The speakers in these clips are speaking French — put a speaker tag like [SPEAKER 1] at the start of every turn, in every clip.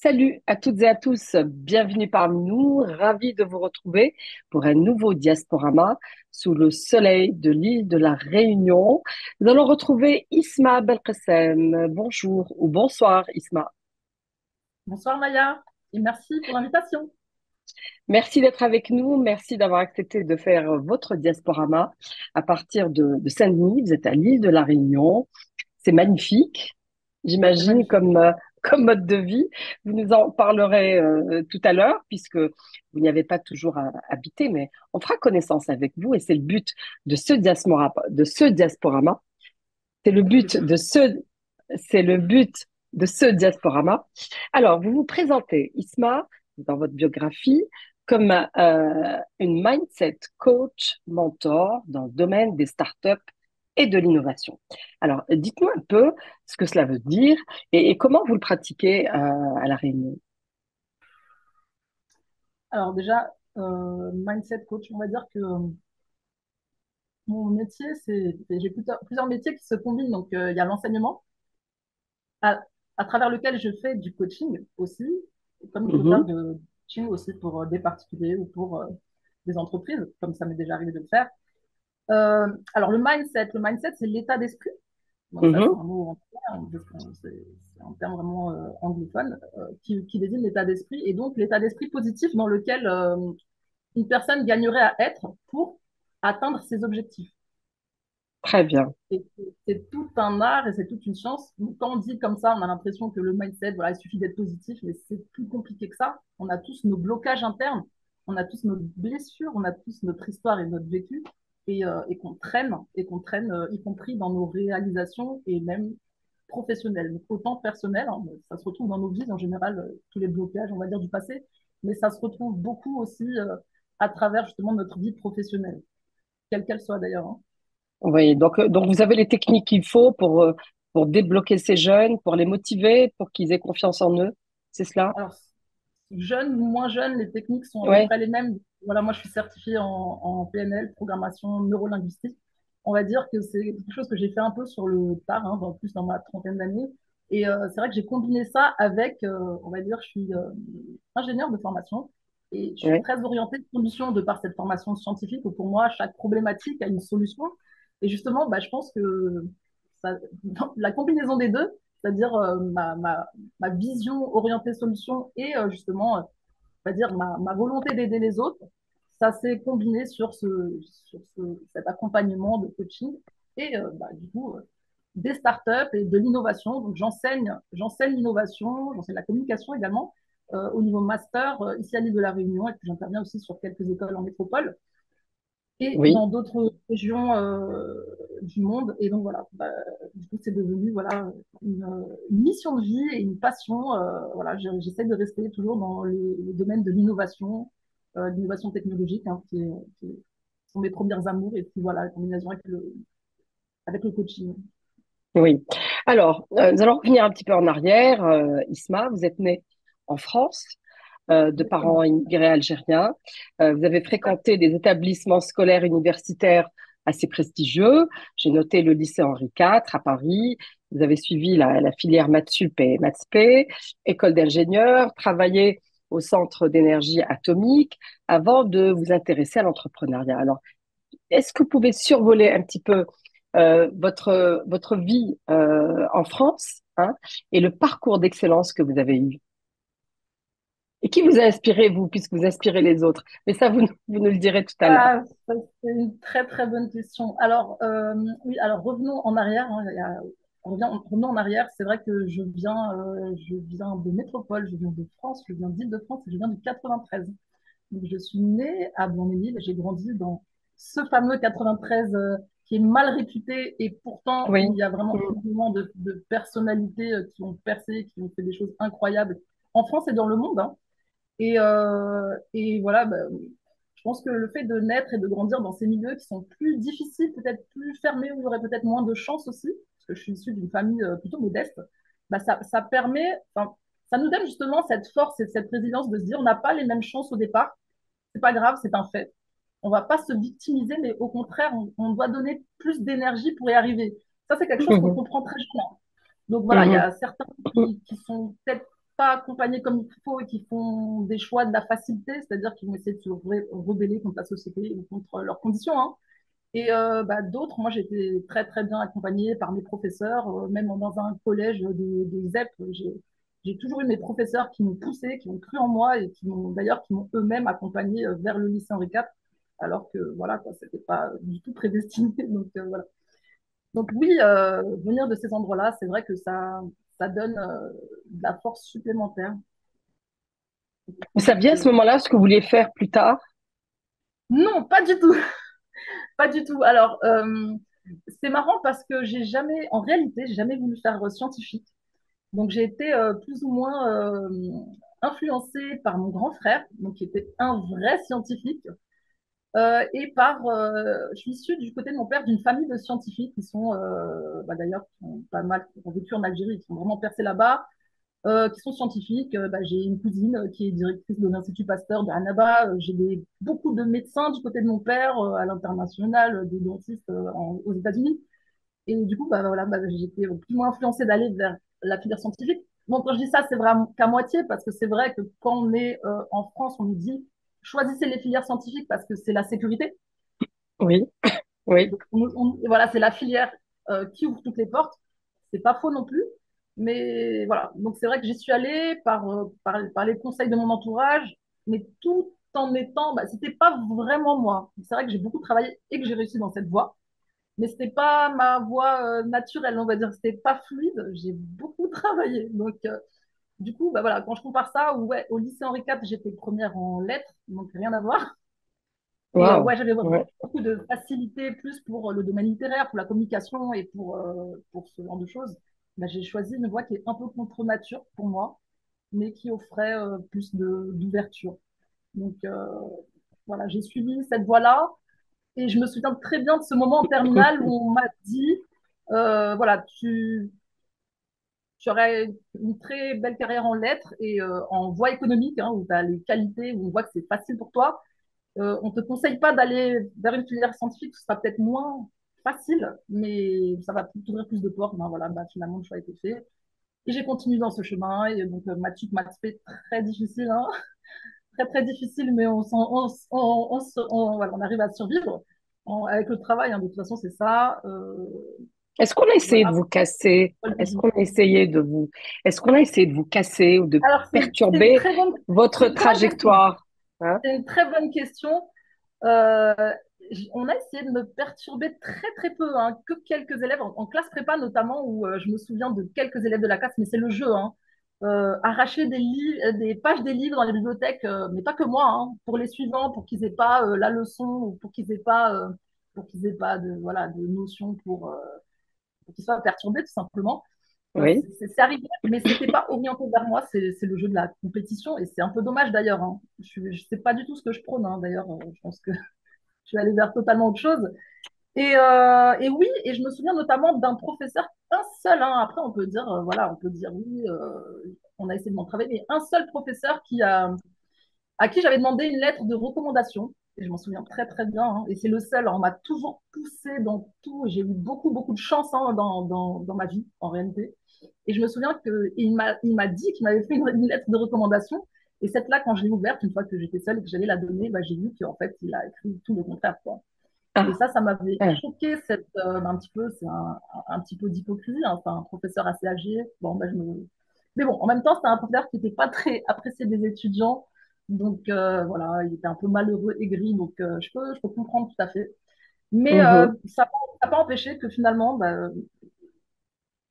[SPEAKER 1] Salut à toutes et à tous, bienvenue parmi nous, ravi de vous retrouver pour un nouveau Diasporama sous le soleil de l'île de la Réunion. Nous allons retrouver Isma Belkacem. Bonjour ou bonsoir Isma.
[SPEAKER 2] Bonsoir Maya et merci pour l'invitation.
[SPEAKER 1] Merci d'être avec nous, merci d'avoir accepté de faire votre Diasporama à partir de Saint-Denis. Vous êtes à l'île de la Réunion. C'est magnifique,
[SPEAKER 2] C'est
[SPEAKER 1] j'imagine,
[SPEAKER 2] magnifique.
[SPEAKER 1] comme mode de vie. Vous nous en parlerez tout à l'heure, puisque vous n'y avez pas toujours habité, mais on fera connaissance avec vous et c'est le but de ce diasporama. C'est le
[SPEAKER 2] Avec
[SPEAKER 1] but
[SPEAKER 2] plaisir.
[SPEAKER 1] de ce, c'est le but de ce diasporama. Alors, vous vous présentez, Isma, dans votre biographie, comme une mindset coach, mentor dans le domaine des startups et de l'innovation. Alors, dites-nous un peu ce que cela veut dire et comment vous le pratiquez à La Réunion.
[SPEAKER 2] Alors déjà, mindset coach, on va dire que mon métier, j'ai plusieurs métiers qui se combinent. Donc il y a l'enseignement à, à travers lequel je fais du coaching aussi, comme je peux faire
[SPEAKER 1] Mhm,
[SPEAKER 2] de coaching aussi pour des particuliers ou pour des entreprises, comme ça m'est déjà arrivé de le faire. Alors le mindset, c'est l'état d'esprit. Donc ça, c'est
[SPEAKER 1] mhm.
[SPEAKER 2] un mot anglais, hein, c'est un terme vraiment anglophone qui désigne l'état d'esprit et donc l'état d'esprit positif dans lequel une personne gagnerait à être pour atteindre ses objectifs.
[SPEAKER 1] Très bien.
[SPEAKER 2] Et c'est tout un art et c'est toute une chance. Quand on dit comme ça, on a l'impression que le mindset, voilà, il suffit d'être positif, mais c'est plus compliqué que ça. On a tous nos blocages internes, on a tous nos blessures, on a tous notre histoire et notre vécu, et qu'on traîne, y compris dans nos réalisations et même professionnelles. Donc, autant personnel, hein, mais ça se retrouve dans nos vies en général, tous les blocages, on va dire, du passé, mais ça se retrouve beaucoup aussi à travers justement notre vie professionnelle, quelle qu'elle soit d'ailleurs, hein.
[SPEAKER 1] Oui, donc vous avez les techniques qu'il faut pour débloquer ces jeunes, pour les motiver, pour qu'ils aient confiance en eux. C'est cela?
[SPEAKER 2] Alors, jeune ou moins jeune, les techniques sont à peu
[SPEAKER 1] Oui.
[SPEAKER 2] près les mêmes. Voilà, moi, je suis certifiée en PNL, programmation neurolinguistique. On va dire que c'est quelque chose que j'ai fait un peu sur le tard, hein, plus dans ma trentaine d'années. Et c'est vrai que j'ai combiné ça avec, on va dire, je suis ingénieure de formation et je suis
[SPEAKER 1] Oui.
[SPEAKER 2] très orientée de solutions de par cette formation scientifique où pour moi, chaque problématique a une solution. Et justement, bah, je pense que ça, la combinaison des deux, c'est-à-dire ma vision orientée solution et justement, on va dire, ma volonté d'aider les autres, ça s'est combiné cet accompagnement de coaching et bah, du coup, des startups et de l'innovation. Donc, j'enseigne l'innovation, j'enseigne la communication également au niveau master ici à l'île de la Réunion et puis j'interviens aussi sur quelques écoles en métropole et
[SPEAKER 1] Oui.
[SPEAKER 2] dans d'autres régions du monde. Et donc voilà, bah, du coup, c'est devenu voilà, une mission de vie et une passion. Voilà, j'essaie de rester toujours dans le domaine de l'innovation technologique, hein, sont mes premières amours. Et puis voilà, la combinaison avec le coaching.
[SPEAKER 1] Oui. Alors, nous allons revenir un petit peu en arrière. Isma, vous êtes née en France, de parents
[SPEAKER 2] Exactement.
[SPEAKER 1] immigrés algériens. Vous avez fréquenté des établissements scolaires universitaires assez prestigieux. J'ai noté le lycée Henri IV à Paris. Vous avez suivi la filière Maths Sup et Maths P, école d'ingénieur, travaillé au Centre d'énergie atomique avant de vous intéresser à l'entrepreneuriat. Alors, est-ce que vous pouvez survoler un petit peu votre vie en France, hein, et le parcours d'excellence que vous avez eu? Et qui vous a inspiré, vous, puisque vous inspirez les autres? Mais ça, vous nous le direz tout à l'heure.
[SPEAKER 2] Ah, ça, c'est une très très bonne question. Alors, oui, alors revenons en arrière, hein, revenons en arrière. C'est vrai que je viens de métropole, je viens de France, je viens d'Île-de-France et je viens du 93. Donc, je suis née à Blanc-Ménil et j'ai grandi dans ce fameux 93 qui est mal réputé et pourtant où
[SPEAKER 1] Oui.
[SPEAKER 2] il y a vraiment
[SPEAKER 1] Mm.
[SPEAKER 2] énormément de personnalités qui ont percé, qui ont fait des choses incroyables en France et dans le monde, hein. Et voilà, bah, je pense que le fait de naître et de grandir dans ces milieux qui sont plus difficiles, peut-être plus fermés, où il y aurait peut-être moins de chance aussi, parce que je suis issue d'une famille plutôt modeste, bah ça permet, enfin, ça nous donne justement cette force et cette résilience de se dire on n'a pas les mêmes chances au départ, c'est pas grave, c'est un fait. On va pas se victimiser, mais au contraire, on doit donner plus d'énergie pour y arriver. Ça, c'est quelque chose qu'on
[SPEAKER 1] Mhm.
[SPEAKER 2] comprend très bien. Donc voilà, il y
[SPEAKER 1] Mhm.
[SPEAKER 2] a certains qui sont peut-être pas accompagnés comme il faut et qui font des choix de la facilité, c'est-à-dire qu'ils vont essayer de se rebeller contre la société ou contre leurs conditions, hein. Et d'autres, moi, j'étais très, très bien accompagnée par mes professeurs, même dans un collège de ZEP. J'ai toujours eu mes professeurs qui m'ont poussé, qui ont cru en moi et qui m'ont eux-mêmes accompagnée vers le lycée Henri IV, alors que voilà, quoi, c'était pas du tout prédestiné. Donc, voilà. Donc oui, venir de ces endroits-là, c'est vrai que ça donne de la force supplémentaire.
[SPEAKER 1] Vous saviez à ce moment-là ce que vous vouliez faire plus tard?
[SPEAKER 2] Non, pas du tout. Pas du tout. Alors, c'est marrant parce que en réalité, j'ai jamais voulu faire scientifique. Donc, j'ai été plus ou moins influencée par mon grand frère, donc qui était un vrai scientifique, je suis issue du côté de mon père d'une famille de scientifiques qui sont, d'ailleurs, qui ont pas mal, qui ont vécu en Algérie, qui sont vraiment percés là-bas, qui sont scientifiques. J'ai une cousine qui est directrice de l'Institut Pasteur de Annaba. J'ai beaucoup de médecins du côté de mon père à l'international, des dentistes aux États-Unis. Et du coup, voilà, j'étais plus ou moins influencée d'aller vers la filière scientifique. Bon, quand je dis ça, c'est vraiment qu'à moitié, parce que c'est vrai que quand on est en France, on nous dit choisissez les filières scientifiques parce que c'est la sécurité.
[SPEAKER 1] Oui, oui.
[SPEAKER 2] Donc, voilà, c'est la filière qui ouvre toutes les portes. C'est pas faux non plus. Mais voilà, donc c'est vrai que j'y suis allée par les conseils de mon entourage, mais tout en étant, c'était pas vraiment moi. C'est vrai que j'ai beaucoup travaillé et que j'ai réussi dans cette voie, mais c'était pas ma voie naturelle, on va dire. C'était pas fluide. J'ai beaucoup travaillé. Donc, du coup, voilà, quand je compare ça, ouais, au lycée Henri IV, j'étais première en lettres, donc rien à voir. Et
[SPEAKER 1] Waouh.
[SPEAKER 2] ouais, j'avais
[SPEAKER 1] Ouais.
[SPEAKER 2] beaucoup de facilité plus pour le domaine littéraire, pour la communication et pour ce genre de choses. J'ai choisi une voie qui est un peu contre nature pour moi, mais qui offrait plus d'ouverture. Donc voilà, j'ai suivi cette voie-là et je me souviens très bien de ce moment en terminale où on m'a dit, voilà, tu aurais une très belle carrière en lettres et en voie économique, hein, où tu as les qualités, où on voit que c'est facile pour toi. On ne te conseille pas d'aller vers une filière scientifique, ce sera peut-être moins facile, mais ça va t'ouvrir plus de portes. Voilà, finalement, le choix a été fait. Et j'ai continué dans ce chemin. Et donc, maths fait très difficile, hein, très, très difficile, mais voilà, on arrive à survivre avec le travail. Hein, de toute façon, c'est ça.
[SPEAKER 1] Est-ce qu'on a essayé de
[SPEAKER 2] Voilà.
[SPEAKER 1] vous casser? Est-ce qu'on a essayé de vous casser ou de
[SPEAKER 2] Alors, c'est une
[SPEAKER 1] perturber
[SPEAKER 2] très bonne,
[SPEAKER 1] votre
[SPEAKER 2] c'est une très bonne question.
[SPEAKER 1] trajectoire? Hein?
[SPEAKER 2] C'est une très bonne question. Euh, on a essayé de me perturber très très peu, hein, que quelques élèves en classe prépa notamment, où je me souviens de quelques élèves de la classe, mais c'est le jeu, hein. Arracher des pages des livres dans les bibliothèques, mais pas que moi, hein, pour les suivants, pour qu'ils aient pas la leçon ou pour qu'ils aient pas de voilà de notions pour qu'ils soient perturbés tout simplement.
[SPEAKER 1] Oui.
[SPEAKER 2] C'est arrivé, mais c'était pas orienté vers moi. C'est le jeu de la compétition et c'est un peu dommage d'ailleurs, hein. Je sais pas du tout ce que je prône, hein, d'ailleurs. Je pense que je suis allée vers totalement autre chose. Et oui, et je me souviens notamment d'un professeur, un seul, hein, après on peut dire, voilà, on peut dire oui, on a essayé de m'en travailler, mais un seul professeur à qui j'avais demandé une lettre de recommandation, et je m'en souviens très très bien, hein, et c'est le seul, on m'a toujours poussé dans tout, j'ai eu beaucoup beaucoup de chance, hein, dans ma vie, en réalité. Et je me souviens qu'il m'a dit qu'il m'avait fait une lettre de recommandation, et cette là, quand je l'ai ouverte, une fois que j'étais seule et que j'allais la donner, j'ai vu qu'en fait, il a écrit tout le contraire, quoi. Et
[SPEAKER 1] Ah,
[SPEAKER 2] ça m'avait
[SPEAKER 1] ah.
[SPEAKER 2] choqué un petit peu, c'est un petit peu d'hypocrisie, hein. C'est un professeur assez âgé. Bon, mais bon, en même temps, c'était un professeur qui n'était pas très apprécié des étudiants. Donc voilà, il était un peu malheureux, aigri. Donc je peux comprendre tout à fait. Mais
[SPEAKER 1] Mhm.
[SPEAKER 2] ça n'a pas empêché que finalement,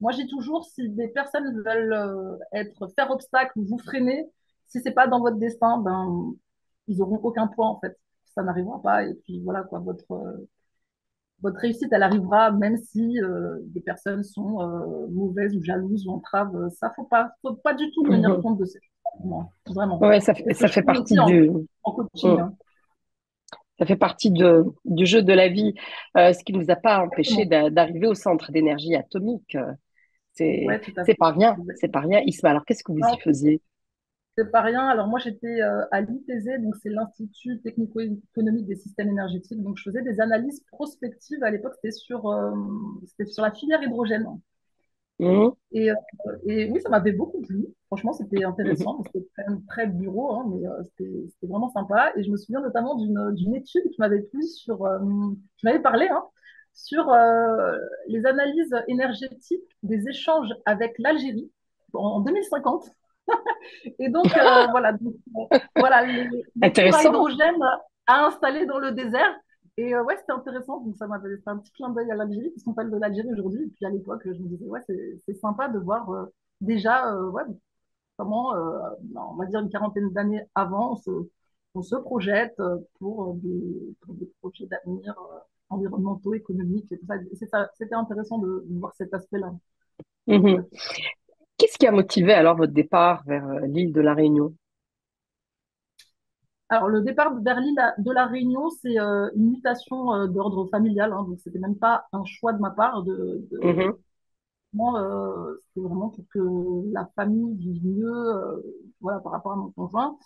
[SPEAKER 2] moi j'ai toujours, si des personnes veulent faire obstacle ou vous freiner, si c'est pas dans votre destin, ils auront aucun poids en fait. Ça n'arrivera pas. Et puis voilà quoi, votre réussite, elle arrivera même si des personnes sont mauvaises ou jalouses ou entraves. Ça, faut pas du tout tenir
[SPEAKER 1] Mhm.
[SPEAKER 2] compte de ces choses. Vraiment.
[SPEAKER 1] Ouais,
[SPEAKER 2] C'est ce que
[SPEAKER 1] ça
[SPEAKER 2] je
[SPEAKER 1] fait
[SPEAKER 2] fais
[SPEAKER 1] partie
[SPEAKER 2] aussi en coaching,
[SPEAKER 1] mm,
[SPEAKER 2] hein.
[SPEAKER 1] ça fait partie du jeu de la vie, ce qui nous a pas empêché
[SPEAKER 2] Exactement.
[SPEAKER 1] d'arriver au centre d'énergie atomique.
[SPEAKER 2] Ouais, tout à
[SPEAKER 1] C'est
[SPEAKER 2] fait.
[SPEAKER 1] pas rien, c'est pas
[SPEAKER 2] Exactement.
[SPEAKER 1] rien. Isma, alors qu'est-ce que vous y
[SPEAKER 2] Non,
[SPEAKER 1] faisiez?
[SPEAKER 2] c'est pas rien. Alors moi, j'étais à l'ITZ, donc c'est l'Institut technico-économique des systèmes énergétiques. Donc je faisais des analyses prospectives. À l'époque, c'était sur la filière hydrogène.
[SPEAKER 1] Mhm,
[SPEAKER 2] Et, euh, et oui, ça m'avait beaucoup plu. Franchement, c'était
[SPEAKER 1] mhm.
[SPEAKER 2] intéressant. C'était quand même très bureau, hein, mais c'était vraiment sympa. Et je me souviens notamment d'une étude qui m'avait plu qui m'avait parlé, hein, sur les analyses énergétiques des échanges avec l'Algérie en 2050. Et donc, voilà, les fours à
[SPEAKER 1] Intéressant.
[SPEAKER 2] hydrogène à installer dans le désert. Et ouais, c'était intéressant. Donc, ça m'avait fait un petit clin d'œil à l'Algérie, puisqu'on parle de l'Algérie aujourd'hui. Et puis à l'époque, je me disais, ouais, c'est sympa de voir déjà ouais, comment, on va dire une quarantaine d'années avant, on se projette pour des projets d'avenir environnementaux, économiques et tout ça. C'était intéressant de voir cet aspect-là. Tout
[SPEAKER 1] Mhm.
[SPEAKER 2] à fait.
[SPEAKER 1] Qu'est-ce qui a motivé alors votre départ vers l'île de la Réunion?
[SPEAKER 2] Alors, le départ vers l'île de la Réunion, c'est une mutation d'ordre familial, hein, donc c'était même pas un choix de ma part.
[SPEAKER 1] Mhm.
[SPEAKER 2] Moi, c'était vraiment pour que la famille vive mieux, voilà, par rapport à mon conjoint.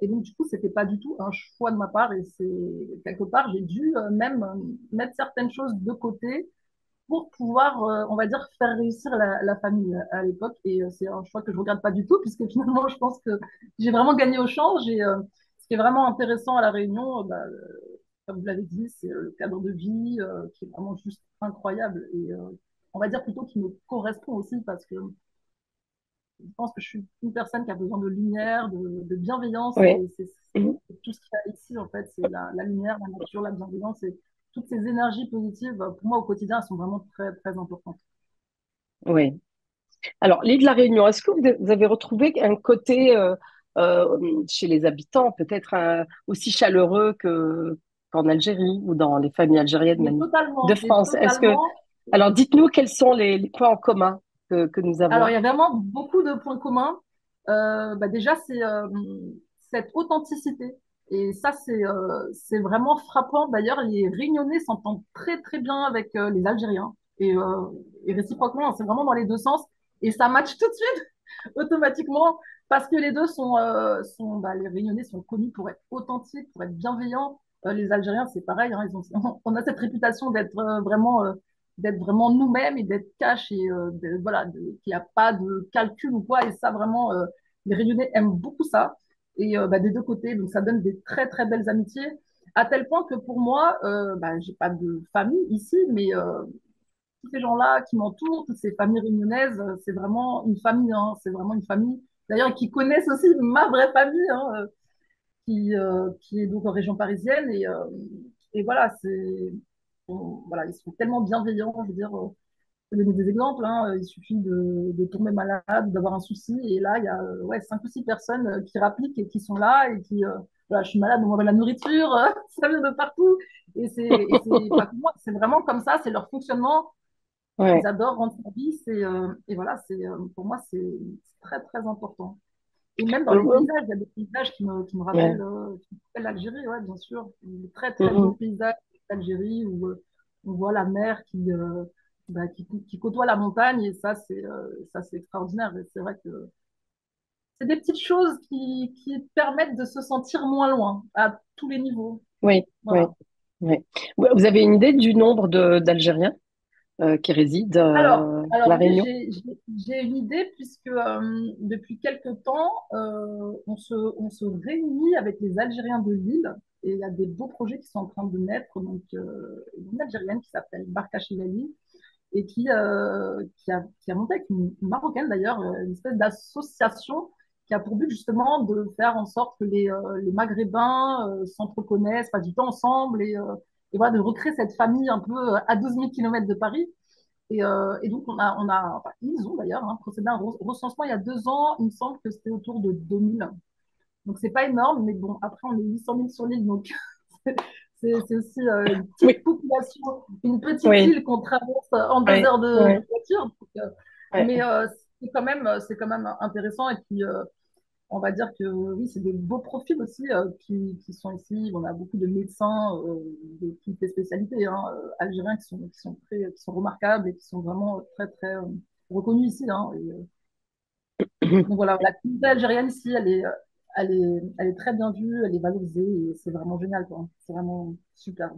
[SPEAKER 2] Et donc, du coup, c'était pas du tout un choix de ma part. Et c'est quelque part, j'ai dû même mettre certaines choses de côté pour pouvoir, on va dire, faire réussir la famille à l'époque. Et c'est un choix que je regrette pas du tout, puisque finalement, je pense que j'ai vraiment gagné au change. Et ce qui est vraiment intéressant à La Réunion, comme vous l'avez dit, c'est le cadre de vie qui est vraiment juste incroyable. Et on va dire plutôt qui me correspond aussi, parce que je pense que je suis une personne qui a besoin de lumière, de bienveillance.
[SPEAKER 1] Oui.
[SPEAKER 2] Et
[SPEAKER 1] Mhm.
[SPEAKER 2] c'est tout ce qu'il y a ici, en fait, c'est la lumière, la nature, la bienveillance. Et toutes ces énergies positives, pour moi, au quotidien, elles sont vraiment très, très importantes.
[SPEAKER 1] Oui. Alors, l'île de la Réunion, est-ce que vous avez retrouvé un côté chez les habitants, peut-être aussi chaleureux qu'en Algérie ou dans les familles algériennes de
[SPEAKER 2] Mais
[SPEAKER 1] France?
[SPEAKER 2] totalement.
[SPEAKER 1] Alors, dites-nous quels sont les points en commun que nous
[SPEAKER 2] Alors, il
[SPEAKER 1] avons.
[SPEAKER 2] y a vraiment beaucoup de points communs. Déjà, c'est cette authenticité. Et ça, c'est vraiment frappant. D'ailleurs, les Réunionnais s'entendent très, très bien avec les Algériens. Et réciproquement, c'est vraiment dans les deux sens. Et ça match tout de suite, automatiquement, parce que les deux les Réunionnais sont connus pour être authentiques, pour être bienveillants. Les Algériens, c'est pareil, hein, on a cette réputation d'être vraiment nous-mêmes et d'être cash et voilà, qu'il n'y a pas de calcul ou quoi. Et ça, vraiment, les Réunionnais aiment beaucoup ça. Et des deux côtés, donc ça donne des très, très belles amitiés. À tel point que pour moi, j'ai pas de famille ici, mais tous ces gens-là qui m'entourent, toutes ces familles réunionnaises, c'est vraiment une famille, hein, c'est vraiment une famille. D'ailleurs, qui connaissent aussi ma vraie famille, hein, qui est donc en région parisienne. Et voilà, voilà, ils sont tellement bienveillants. Je veux dire, je vais donner des exemples. Hein, il suffit de tomber malade, d'avoir un souci. Et là, il y a ouais, 5 ou 6 personnes qui rappliquent et qui sont là. Et voilà, je suis malade, on m'envoie de la nourriture, ça vient de partout. Enfin, pour moi, c'est vraiment comme ça, c'est leur fonctionnement. Ils
[SPEAKER 1] Ouais.
[SPEAKER 2] adorent rendre service. Et voilà, pour moi, c'est très, très important. Et même dans les
[SPEAKER 1] Euh,
[SPEAKER 2] paysages, il y a des paysages
[SPEAKER 1] ouais.
[SPEAKER 2] qui me rappellent l'Algérie, ouais, bien sûr. Des très, très beaux
[SPEAKER 1] Mhm.
[SPEAKER 2] paysages d'Algérie où on voit la mer qui côtoie la montagne. Et ça, c'est extraordinaire. Et c'est vrai que c'est des petites choses qui permettent de se sentir moins loin à tous les niveaux.
[SPEAKER 1] Oui, oui,
[SPEAKER 2] Voilà.
[SPEAKER 1] oui. Vous avez une idée du nombre d'Algériens qui résident à La
[SPEAKER 2] Alors oui,
[SPEAKER 1] Réunion?
[SPEAKER 2] j'ai une idée puisque depuis quelque temps, on se réunit avec les Algériens de Lille et il y a des beaux projets qui sont en train de naître. Donc, une Algérienne qui s'appelle Barka Chilali et qui a monté avec une Marocaine d'ailleurs, une espèce d'association qui a pour but justement de faire en sorte que les Maghrébins s'entreconnaissent, passent du temps ensemble et voilà, de recréer cette famille un peu à 12 000 kilomètres de Paris. Et donc, enfin, ils ont d'ailleurs procédé à un recensement il y a 2 ans. Il me semble que c'était autour de 2000. Donc, c'est pas énorme, mais bon, après, on est 800 000 sur l'île. Donc, c'est aussi une petite
[SPEAKER 1] Oui,
[SPEAKER 2] population, une petite
[SPEAKER 1] oui,
[SPEAKER 2] île qu'on traverse en deux
[SPEAKER 1] oui,
[SPEAKER 2] heures de
[SPEAKER 1] oui,
[SPEAKER 2] voiture. Donc,
[SPEAKER 1] oui.
[SPEAKER 2] mais c'est quand même intéressant. Et puis, on va dire que oui, c'est des beaux profils aussi qui sont ici. On a beaucoup de médecins de toutes les spécialités hein, algériens qui sont remarquables et qui sont vraiment très, très reconnus ici. Hein. Donc voilà, la communauté algérienne ici, elle est très bien vue, elle est valorisée et c'est vraiment génial, quoi. C'est vraiment super.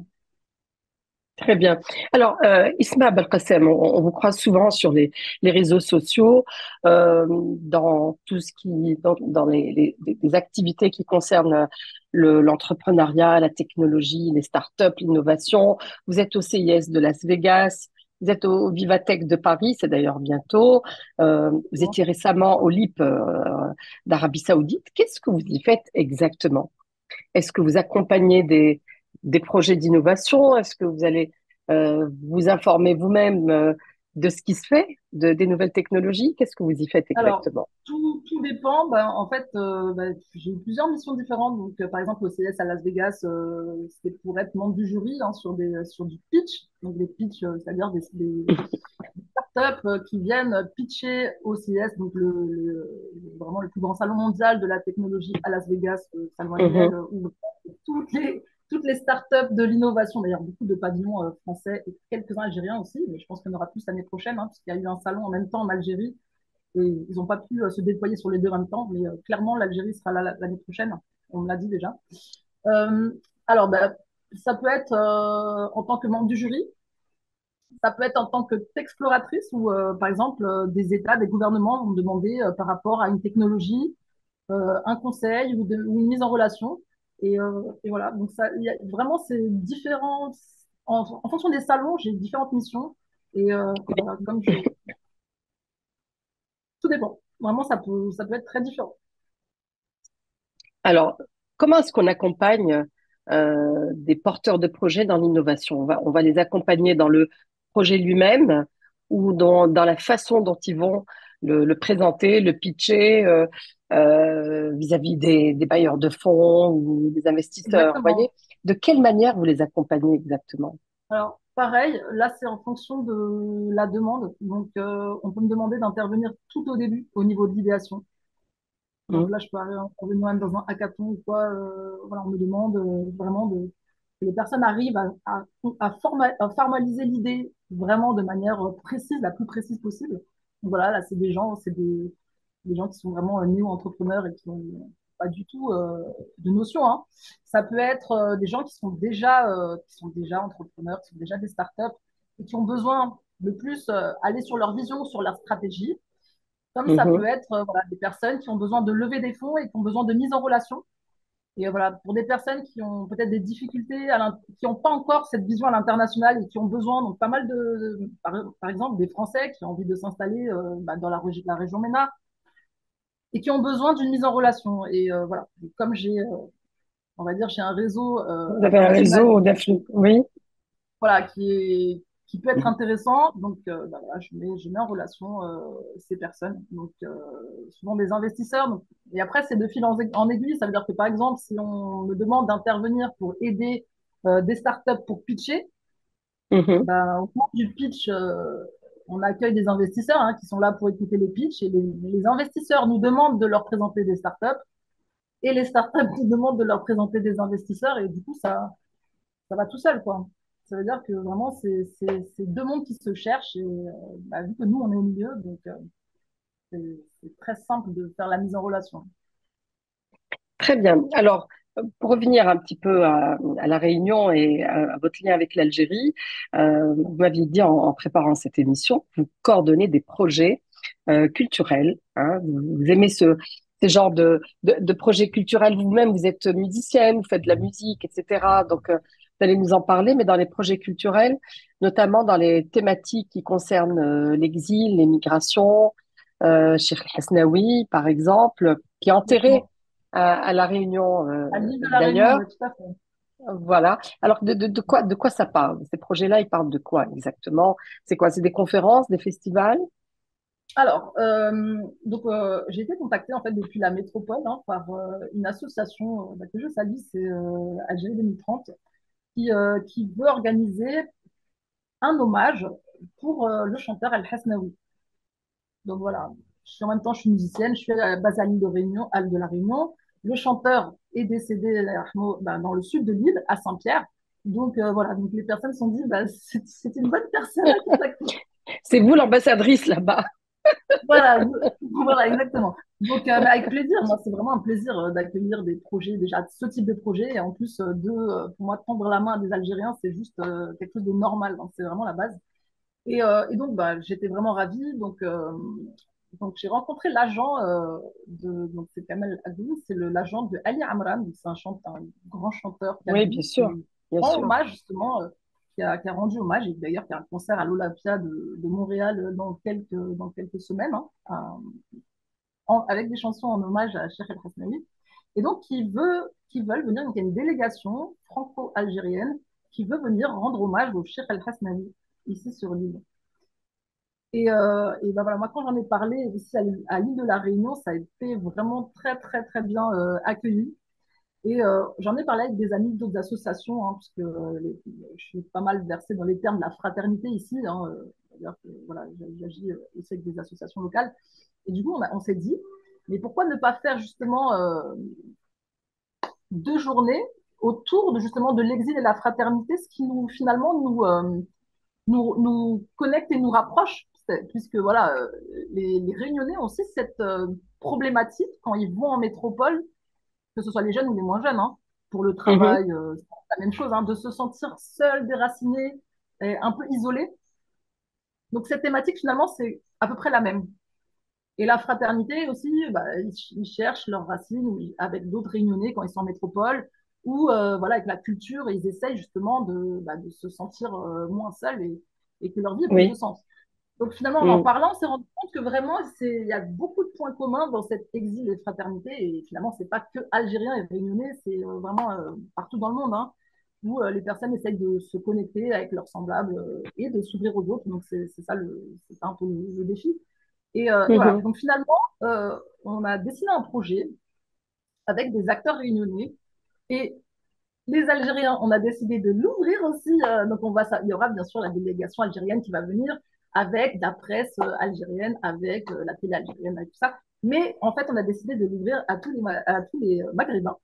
[SPEAKER 1] Très bien. Alors, Isma Belkacem, on vous croise souvent sur les réseaux sociaux, dans tout ce qui, dans les activités qui concernent l'entrepreneuriat, la technologie, les startups, l'innovation. Vous êtes au CIS de Las Vegas, vous êtes au Vivatech de Paris, c'est d'ailleurs bientôt. Vous étiez récemment au LIP, d'Arabie Saoudite. Qu'est-ce que vous y faites exactement? Est-ce que vous accompagnez des projets d'innovation? Est-ce que vous allez vous informer vous-même de ce qui se fait, des nouvelles technologies? Qu'est-ce que vous y faites
[SPEAKER 2] Alors,
[SPEAKER 1] exactement?
[SPEAKER 2] tout dépend. Ben, en fait, j'ai eu plusieurs missions différentes. Donc, par exemple, au CS à Las Vegas, c'était pour être membre du jury hein, sur du pitch. Donc, des pitch, c'est-à-dire des startups qui viennent pitcher au CES, donc vraiment le plus grand salon mondial de la technologie à Las Vegas, salon annuel,
[SPEAKER 1] Mhm,
[SPEAKER 2] où toutes les startups de l'innovation, d'ailleurs beaucoup de pavillons français et quelques-uns algériens aussi, mais je pense qu'il y en aura plus l'année prochaine, hein, puisqu'il y a eu un salon en même temps en Algérie et ils n'ont pas pu se déployer sur les deux en même temps, mais clairement l'Algérie sera là l'année prochaine, on me l'a dit déjà. Euh, alors, bah, ça peut être en tant que membre du jury, ça peut être en tant que exploratrice ou, par exemple, des États, des gouvernements vont me demander par rapport à une technologie, un conseil ou une mise en relation. Et voilà, donc ça, vraiment, c'est différent. En fonction des salons, j'ai différentes missions. Et voilà, tout dépend. Vraiment, ça peut être très différent.
[SPEAKER 1] Alors, comment est-ce qu'on accompagne des porteurs de projets dans l'innovation? On va les accompagner dans le projet lui-même ou dans la façon dont ils vont le présenter, le pitcher vis-à-vis des bailleurs de fonds ou des investisseurs. Vous voyez,
[SPEAKER 2] Exactement.
[SPEAKER 1] de quelle manière vous les accompagnez exactement?
[SPEAKER 2] Alors, pareil, là, c'est en fonction de la demande. Donc, on peut me demander d'intervenir tout au début au niveau de l'idéation. Donc
[SPEAKER 1] Hmm.
[SPEAKER 2] là, je peux arriver même dans un hackathon ou quoi. Voilà, on me demande vraiment que les personnes arrivent à formaliser l'idée vraiment de manière précise, la plus précise possible. Donc voilà, là, des gens qui sont vraiment néo-entrepreneurs et qui n'ont pas du tout de notion, hein. Ça peut être des gens qui sont déjà entrepreneurs, qui sont déjà des startups et qui ont besoin de plus aller sur leur vision, sur leur stratégie comme ça peut
[SPEAKER 1] Mhm.
[SPEAKER 2] être voilà, des personnes qui ont besoin de lever des fonds et qui ont besoin de mise en relation. Et voilà, pour des personnes qui ont peut-être des difficultés, qui n'ont pas encore cette vision à l'international et qui ont besoin, donc pas mal par exemple, des Français qui ont envie de s'installer dans la région MENA et qui ont besoin d'une mise en relation. Voilà, et comme on va dire, j'ai un réseau
[SPEAKER 1] Vous avez un
[SPEAKER 2] international
[SPEAKER 1] réseau d'influence. Oui.
[SPEAKER 2] voilà, qui peut être intéressant. Donc, bah, voilà, je mets en relation ces personnes. Donc, souvent des investisseurs. Donc, et après, c'est de fil en aiguille. Ça veut dire que, par exemple, si on me demande d'intervenir pour aider des startups pour pitcher,
[SPEAKER 1] Mhm.
[SPEAKER 2] ben, au moment du pitch, on accueille des investisseurs hein, qui sont là pour écouter les pitchs. Et les investisseurs nous demandent de leur présenter des startups. Et les startups nous demandent de leur présenter des investisseurs. Et du coup, ça va tout seul, quoi. Ça veut dire que vraiment, c'est deux mondes qui se cherchent et bah, vu que nous, on est au milieu, donc c'est très simple de faire la mise en relation.
[SPEAKER 1] Très bien. Alors, pour revenir un petit peu à la Réunion et à votre lien avec l'Algérie, vous m'aviez dit en préparant cette émission, vous coordonnez des projets culturels. Hein. Vous aimez ce genre de projets culturels vous-même. Vous êtes musicienne, vous faites de la musique, etc. Donc, vous allez nous en parler, mais dans les projets culturels, notamment dans les thématiques qui concernent l'exil, les migrations, Cheikh Hasnaoui, par exemple, qui est enterré
[SPEAKER 2] Exactement.
[SPEAKER 1] à La Réunion
[SPEAKER 2] À l'île de la Réunion,
[SPEAKER 1] d'ailleurs.
[SPEAKER 2] oui, tout à fait.
[SPEAKER 1] Voilà. Alors, de quoi ça parle? Ces projets-là, ils parlent de quoi exactement? C'est quoi? C'est des conférences, des festivals?
[SPEAKER 2] Alors, j'ai été contactée en fait depuis la métropole hein, par une association bah, que je salue, c'est Algérie 2030, qui veut organiser un hommage pour le chanteur El Hasnaoui. Donc voilà, en même temps, je suis musicienne, je suis basée à l'île de Réunion, à l'île de la Réunion. Le chanteur est décédé bah, dans le sud de l'île, à Saint-Pierre. Donc voilà, donc les personnes se sont dit, bah, c'est une bonne personne à contacter.
[SPEAKER 1] C'est vous l'ambassadrice là-bas.
[SPEAKER 2] Voilà, voilà, exactement. Donc, mais avec plaisir, moi, c'est vraiment un plaisir d'accueillir des projets, déjà ce type de projet. Et en plus, pour moi, tendre la main à des Algériens, c'est juste quelque chose de normal. Donc, c'est vraiment la base. Et donc, bah, j'étais vraiment ravie. Donc j'ai rencontré l'agent donc c'est Kamel Adoum, c'est l'agent de Ali Amran. Donc, c'est un grand chanteur
[SPEAKER 1] Oui,
[SPEAKER 2] kabyle
[SPEAKER 1] bien sûr,
[SPEAKER 2] qui
[SPEAKER 1] bien
[SPEAKER 2] rend
[SPEAKER 1] sûr.
[SPEAKER 2] hommage, justement, qui a rendu hommage, et d'ailleurs qui a un concert à l'Olympia de Montréal dans quelques semaines, hein, avec des chansons en hommage à Cheikh El Hasnaoui. Et donc, qui veulent venir, donc il y a une délégation franco-algérienne qui veut venir rendre hommage au Cheikh El Hasnaoui ici sur l'île. Et ben voilà, moi, quand j'en ai parlé ici à l'île de la Réunion, ça a été vraiment très, très, très bien accueilli. Et j'en ai parlé avec des amis d'autres associations, hein, parce que je suis pas mal versée dans les termes de la fraternité ici. Hein, c'est-à-dire que voilà, j'agis aussi avec des associations locales. Et du coup, on s'est dit, mais pourquoi ne pas faire justement 2 journées autour de justement de l'exil et la fraternité, ce qui nous finalement nous connecte et nous rapproche, puisque voilà, les Réunionnais ont aussi cette problématique quand ils vont en métropole, que ce soit les jeunes ou les moins jeunes, hein, pour le
[SPEAKER 1] Mhm,
[SPEAKER 2] travail, c'est la même chose, hein, de se sentir seul, déraciné, et un peu isolé. Donc cette thématique, finalement, c'est à peu près la même. Et la fraternité aussi, bah, ils cherchent leurs racines avec d'autres Réunionnais quand ils sont en métropole, ou voilà, avec la culture, ils essayent justement de se sentir moins seuls et que leur vie ait plus de
[SPEAKER 1] oui.
[SPEAKER 2] sens. Donc finalement, en en
[SPEAKER 1] Mm.
[SPEAKER 2] parlant, on s'est rendu compte que vraiment, il y a beaucoup de points communs dans cet exil et fraternité. Et finalement, c'est pas que algérien et réunionnais, c'est vraiment partout dans le monde, hein, où les personnes essayent de se connecter avec leurs semblables et de s'ouvrir aux autres. Donc c'est ça un peu le défi. Et voilà.
[SPEAKER 1] Mhm.
[SPEAKER 2] Donc finalement, on a dessiné un projet avec des acteurs réunionnais. Et les Algériens, on a décidé de l'ouvrir aussi. Donc, il y aura bien sûr la délégation algérienne qui va venir avec la presse algérienne, avec la télé algérienne, avec tout ça. Mais en fait, on a décidé de l'ouvrir à tous les Maghrébins.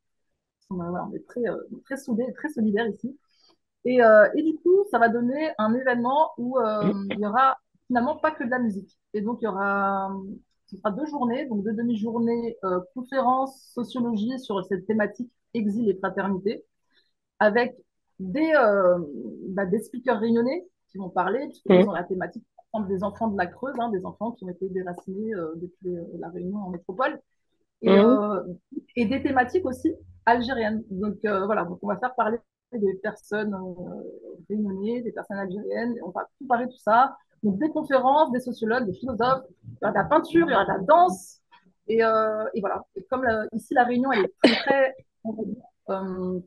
[SPEAKER 2] Voilà, on est très, très soudés, très solidaires ici. Et du coup, ça va donner un événement où il y aura finalement pas que de la musique. Et donc, ce sera 2 journées, donc 2 demi-journées, conférences, sociologie sur cette thématique exil et fraternité avec des speakers réunionnais qui vont parler, puisque eux, ils
[SPEAKER 1] Mm.
[SPEAKER 2] ont la thématique des enfants de la Creuse, hein, des enfants qui ont été déracinés depuis la Réunion en métropole, et,
[SPEAKER 1] Mm.
[SPEAKER 2] euh, et des thématiques aussi algériennes. Donc voilà, donc on va faire parler des personnes réunionnaises, des personnes algériennes, et on va comparer tout ça. Donc des conférences, des sociologues, des philosophes, il y aura de la peinture, il y aura de la danse, et voilà. Et comme ici la Réunion, elle est très, on va dire,